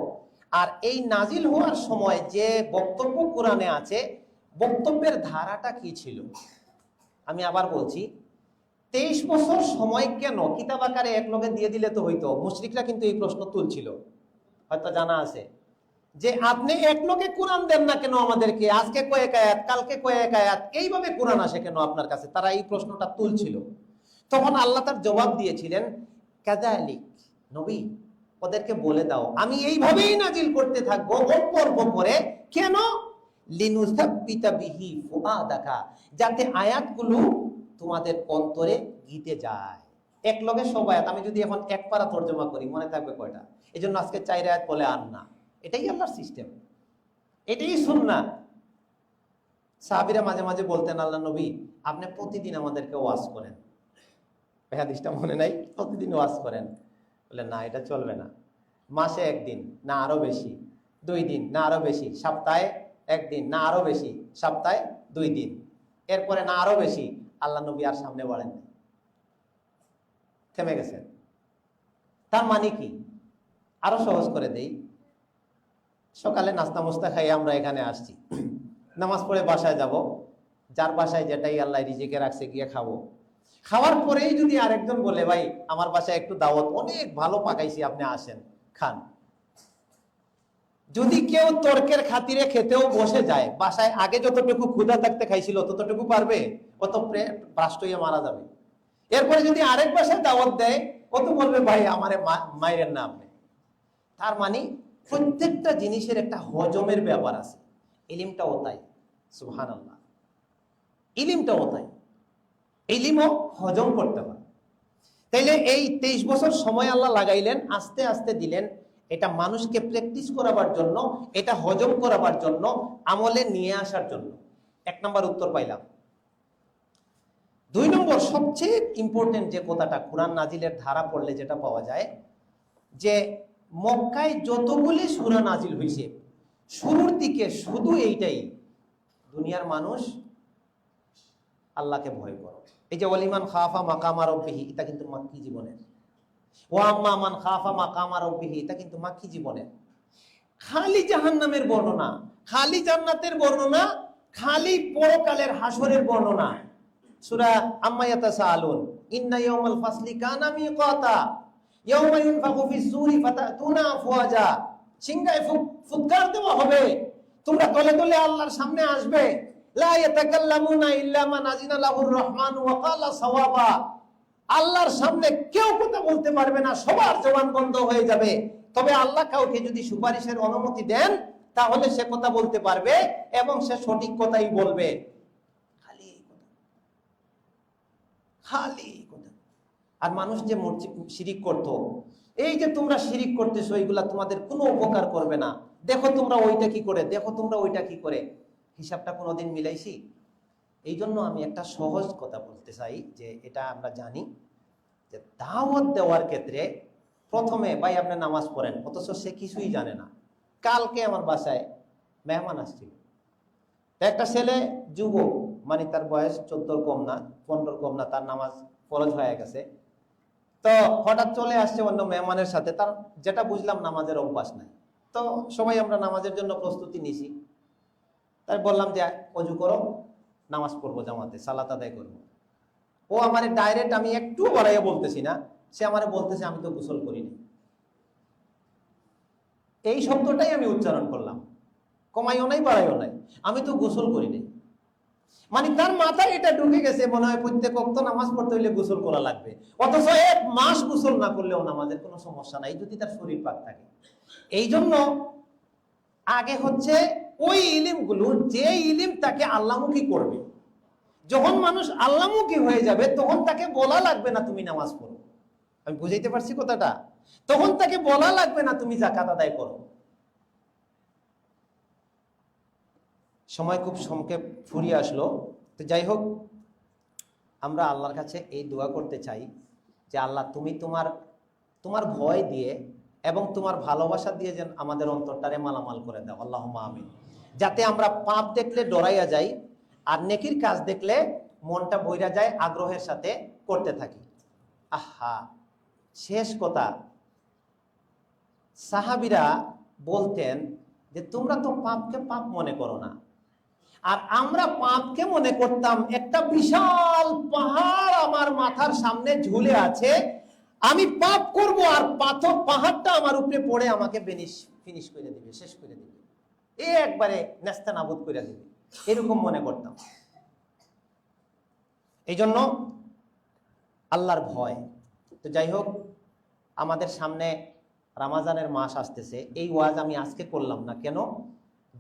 Speaker 1: আর এই নাজিল হওয়ার সময় যে বক্তব্য কোরআনে আছে, বক্তব্যের ধারাটা কি ছিল? আমি আবার বলছি, 23 বছর সময় কেন? কিতাব আকারে এক লগে দিয়ে দিলে তো হইতো। মুশরিকরা কিন্তু এই প্রশ্ন তুলছিল, হয়তো জানা আছে যে আপনি এক লগে কোরআন দেন না কেন আমাদেরকে? আজকে কয়েক আয়াত, কালকে কয়েক আয়াত, এইভাবে কোরআন আসে কেন আপনার কাছে? তারা এই প্রশ্নটা তুলছিল। তখন আল্লাহ তার জবাব দিয়েছিলেন, কাযালিক নবী, ওদেরকে বলে দাও আমি এইভাবেই নাজিল করতে থাকবো অল্প অল্প করে। কেন? লিনুসাব্বিতা বিহি ফুআদাকা, যাতে আয়াতগুলো তোমাদের অন্তরে গিতে যায়। এক লগে সব আয়াত, আমি যদি এখন এক পারা তর্জমা করি, মনে থাকবে কয়টা? এই জন্য আজকে 4 আয়াত বলে আর না। এটাই আল্লাহর সিস্টেম, এটাই সুন্নাত। সাহাবীরা মাঝে মাঝে বলতেন, আল্লাহ নবী আপনি প্রতিদিন আমাদেরকে ওয়াজ করেন, হাদিসটা মনে নাই, প্রতিদিন ওয়াজ করেন। বলে না, এটা চলবে না। মাসে একদিন, না আরো বেশি, 2 দিন, না আরো বেশি, সপ্তাহে একদিন, না আরো বেশি, সপ্তাহে 2 দিন, এরপরে না আরো বেশি। আল্লাহ নবী আর সামনে বাড়েন নাই, থেমে গেছেন। তার মানে কি? আরো সহজ করে দেই। সকালে নাস্তা মুস্তা খাই আমরা এখানে আসছি, নামাজ পড়ে বাসায় যাব, যার বাসায় যেটাই আল্লাহ রিজিকে রাখছে গিয়ে খাবো। খাওয়ার পরেই যদি আরেকজন বলে, ভাই আমার বাসায় একটু দাওয়াত, অনেক ভালো পাকাইছি, আপনি আসেন খান। যদি কেউ তর্কের খাতিরে খেতেও বসে যায়, বাসায় আগে যতটুকু ক্ষুধা থাকতে খাইছিল ততটুকু পারবে? অত ব্রাস্ট হয়ে মারা যাবে। এরপরে যদি আরেক বাসায় দাওয়াত দেয়, ও তো বলবে ভাই আমারে মাইরেন না আপনি। তার মানে প্রত্যেকটা জিনিসের একটা হজমের ব্যাপার আছে। ইলমটাও তাই, সুবহানাল্লাহ, ইলমটাও তাই। ইলমও হজম করতে হয়। তাইলে এই 23 বছর সময় আল্লাহ লাগাইলেন, আস্তে আস্তে দিলেন, এটা মানুষকে প্র্যাকটিস করাবার জন্য, এটা হজম করাবার জন্য, আমলে নিয়ে আসার জন্য। 1 নম্বর উত্তর পাইলাম। 2 নম্বর সবচেয়ে ইম্পর্টেন্ট যে কথাটা কোরআন নাজিলের ধারা পড়লে যেটা পাওয়া যায়, যে মক্কায় যতগুলি সূরা নাজিল হয়েছে শুরুর দিকে শুধু এইটাই, দুনিয়ার মানুষ আল্লাহকে ভয় করো। এই যে ওয়ালিমান খাফা মাকামা রাব্বিহি, এটা কিন্তু মাক্কি জীবনের। ওয়া আম্মা মান খাফা মাকামা রাব্বিহি, এটা কিন্তু মাক্কি জীবনের। খালি জাহান্নামের বর্ণনা, খালি জান্নাতের বর্ণনা, খালি পরকালের হাসরের বর্ণনা। সূরা আম্মা ইয়াতাসাআলুন ইন্না ইয়াউমাল ফাসলি কানা মিকাতা ইয়াউমা ইউনফাখু ফিস সূরি ফাতাতুনা আফওয়াজা। সিংহায় ফুৎকার দেওয়া হবে, তোমরা দলে দলে আল্লাহর সামনে আসবে। লা ইয়াতাকাল্লামুনা ইল্লা মান আযিনা লাহুর রহমান ওয়া ক্বালা সাওয়াবা। আল্লাহর সামনে কেউ কথা বলতে পারবে না, সবার জবান বন্ধ হয়ে যাবে। তবে আল্লাহ কাউকে যদি সুপারিশের অনুমতি দেন তাহলে সে কথা বলতে পারবে এবং সে সঠিক কথাই বলবে। খালি কথা, খালি কথা। আর মানুষ যে শিরিক করত, এই যে তোমরা শিরিক করতেছো, এইগুলা তোমাদের কোনো উপকার করবে না। দেখো তোমরা ওইটা কি করে, দেখো তোমরা ওইটা কি করে। হিসাবটা কোনোদিন মিলাইছি? এই জন্য আমি একটা সহজ কথা বলতে চাই, যে এটা আমরা জানি যে দাওয়াত দেওয়ার ক্ষেত্রে প্রথমে ভাই আপনি নামাজ পড়েন, অথচ সে কিছুই জানে না। কালকে আমার বাসায় মেহমান আসছিল, একটা ছেলে যুবক, মানে তার বয়স 14 কম না, 15 কম না, তার নামাজ ফরজ হয়ে গেছে। তো হঠাৎ চলে আসছে অন্য মেহমানের সাথে, তার যেটা বুঝলাম নামাজের অভ্যাস নাই। তো সবাই আমরা নামাজের জন্য প্রস্তুতি নিছি। তাই বললাম যে অজু করো, নামাজ পড়বো জামাতে, সালাত আদায় করবো। ও আমার ডাইরেক্ট, আমি একটু বাড়াইয়া বলতেছি না, সে আমারে বলতেছে আমি তো গোসল করিনি। এই শব্দটাই আমি উচ্চারণ করলাম, কমাইও নাই বাড়াইও নাই, আমি তো গোসল করিনি। মানে তার মাথায় এটা ঢুকে গেছে, মনে হয় প্রত্যেক ওয়াক্ত নামাজ পড়তে হইলে গোসল করা লাগবে। অথচ 1 মাস গোসল না করলেও নামাজের কোনো সমস্যা নাই, যদি তার শরীর পাক থাকে। এই জন্য আগে হচ্ছে ওই ইলিমগুলো, যে ইলিম তাকে আল্লাহমুখী করবে। যখন মানুষ আল্লাহমুখী হয়ে যাবে তখন তাকে বলা লাগবে না তুমি নামাজ পড়ো। আমি বুঝাইতে পারছি কথাটা? তখন তাকে বলা লাগবে না তুমি যাকাত আদায় করো। সময় খুব সংক্ষেপ ফুরিয়ে আসলো। তো যাই হোক, আমরা আল্লাহর কাছে এই দোয়া করতে চাই যে আল্লাহ তুমি তোমার ভয় দিয়ে এবং তোমার ভালোবাসা দিয়ে যেন আমাদের অন্তরটারে মালামাল করে দাও। আল্লাহুম্মা আমিন। যাতে আমরা পাপ দেখলে ডরাইয়া যাই, আর নেকির কাজ দেখলে মনটা বইরা যায়, আগ্রহের সাথে করতে থাকি। আহা, শেষ কথা, সাহাবীরা বলতেন যে তোমরা তো পাপকে পাপ মনে করো না, আর আমরা পাপকে মনে করতাম একটা বিশাল পাহাড় আমার মাথার সামনে ঝুলে আছে, আমি পাপ করব আর পাহাড়টা আমার উপরে পড়ে আমাকে ফিনিশ করে দিবে, শেষ করে দিবে, একবারে নেস্তানাবুদ করে দিবে, এরকম মনে করতাম। এই জন্য আল্লাহর ভয়। তো যাই হোক, আমাদের সামনে রমজানের মাস আসতেছে। এই ওয়াজ আমি আজকে করলাম না, কেন?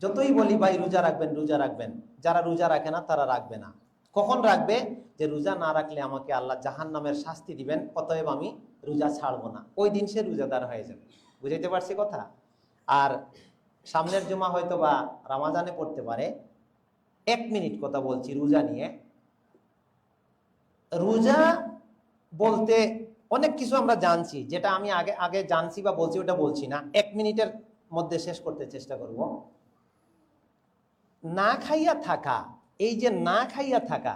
Speaker 1: যতই বলি ভাই রোজা রাখবেন, রোজা রাখবেন, যারা রোজা রাখে না তারা রাখবে না। কখন রাখবে? যে রোজা না রাখলে আমাকে আল্লাহ জাহান্নামের শাস্তি দিবেন, অতএব আমি রোজা ছাড়বো না। ওই দিন সে রোজাদার হয়ে যাবে। বুঝাইতে পারছি কথা? আর সামনের জুমা হয়তো বা রমজানে পড়তে পারে। 1 মিনিট কথা বলছি রোজা নিয়ে। রোজা বলতে অনেক কিছু আমরা জানছি, যেটা আমি আগে জানছি বা বলছি ওটা বলছি না। 1 মিনিটের মধ্যে শেষ করতে চেষ্টা করব। না খাইয়া থাকা, এই যে না খাইয়া থাকা,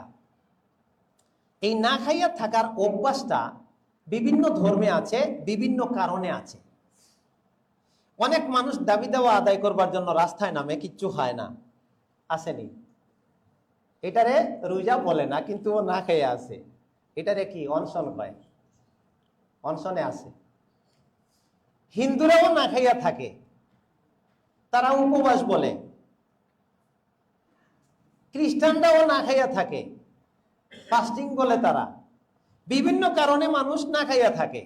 Speaker 1: এই না খাইয়া থাকার অভ্যাসটা বিভিন্ন ধর্মে আছে, বিভিন্ন কারণে আছে। অনেক মানুষ দাবি দেওয়া আদায় করবার জন্য রাস্তায় নামে, কিচ্ছু খায় না, আসেনি। এটারে রোজা বলে না, কিন্তু ও না খেয়ে আছে। এটারে কি অনশন কয়? অনশনে আছে। হিন্দুরাও না খাইয়া থাকে, তারা উপবাস বলে। খ্রিস্টানরাও না খাইয়া থাকে, ফাস্টিং বলে তারা। বিভিন্ন কারণে মানুষ না খাইয়া থাকে।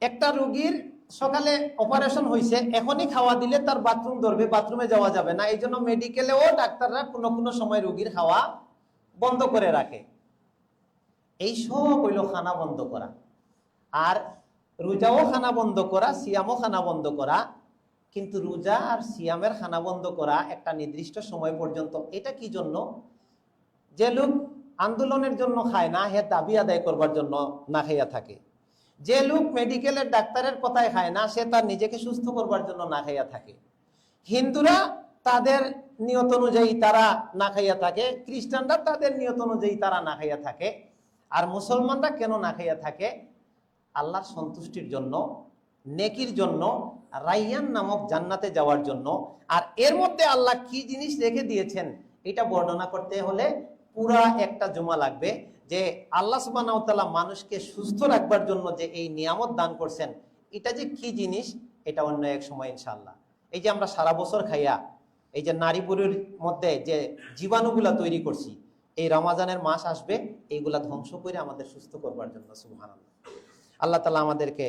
Speaker 1: একটা রোগীর সকালে অপারেশন হয়েছে, এখনই খাওয়া দিলে তার বাথরুম ধরবে, বাথরুমে যাওয়া যাবে না। এই জন্য মেডিকেলেও ডাক্তাররা কোনো কোনো সময় রোগীর খাওয়া বন্ধ করে রাখে। এই সব হইল খানা বন্ধ করা। আর রোজাও খানা বন্ধ করা, সিয়ামও খানা বন্ধ করা। কিন্তু রোজা আর সিয়ামের খানা বন্ধ করা একটা নির্দিষ্ট সময় পর্যন্ত। এটা কি জন্য? যে লোক আন্দোলনের জন্য খায় না, হে দাবি আদায় করবার জন্য না খাইয়া থাকে। যে লোক মেডিকেলের ডাক্তারের কথায় খায় না, সে তার নিজেকে সুস্থ করবার জন্য না খাইয়া থাকে। হিন্দুরা তাদের নিয়ত অনুযায়ী তারা না খাইয়া থাকে, খ্রিস্টানরা তাদের নিয়ত অনুযায়ী তারা না খাইয়া থাকে। আর মুসলমানরা কেন না খাইয়া থাকে? আল্লাহর সন্তুষ্টির জন্য, নেকির জন্য, রাইয়ান নামক জান্নাতে যাওয়ার জন্য। আর এর মধ্যে আল্লাহ কি জিনিস রেখে দিয়েছেন এটা বর্ণনা করতে হলে পুরা একটা জুমা লাগবে। যে আল্লাহ সুবহানাহু ওয়া তাআলা মানুষকে সুস্থ রাখবার জন্য যে এই নিয়ামত দান করছেন, এটা যে কি জিনিস এটা অন্য এক সময় ইনশাআল্লাহ। এই যে আমরা সারা বছর খাইয়া এই যে নারী পুরুষের মধ্যে যে জীবাণুগুলা তৈরি করছি, এই রমাজানের মাস আসবে এইগুলা ধ্বংস করে আমাদের সুস্থ করবার জন্য। সুবহানাল্লাহ। আল্লাহ তাআলা আমাদেরকে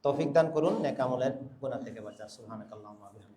Speaker 1: তৌফিক দান করুন নেক আমলের গুনাহ থেকে বাঁচার। সুবহানাকাল্লাহুম্মা ওয়া বিহামদিকা।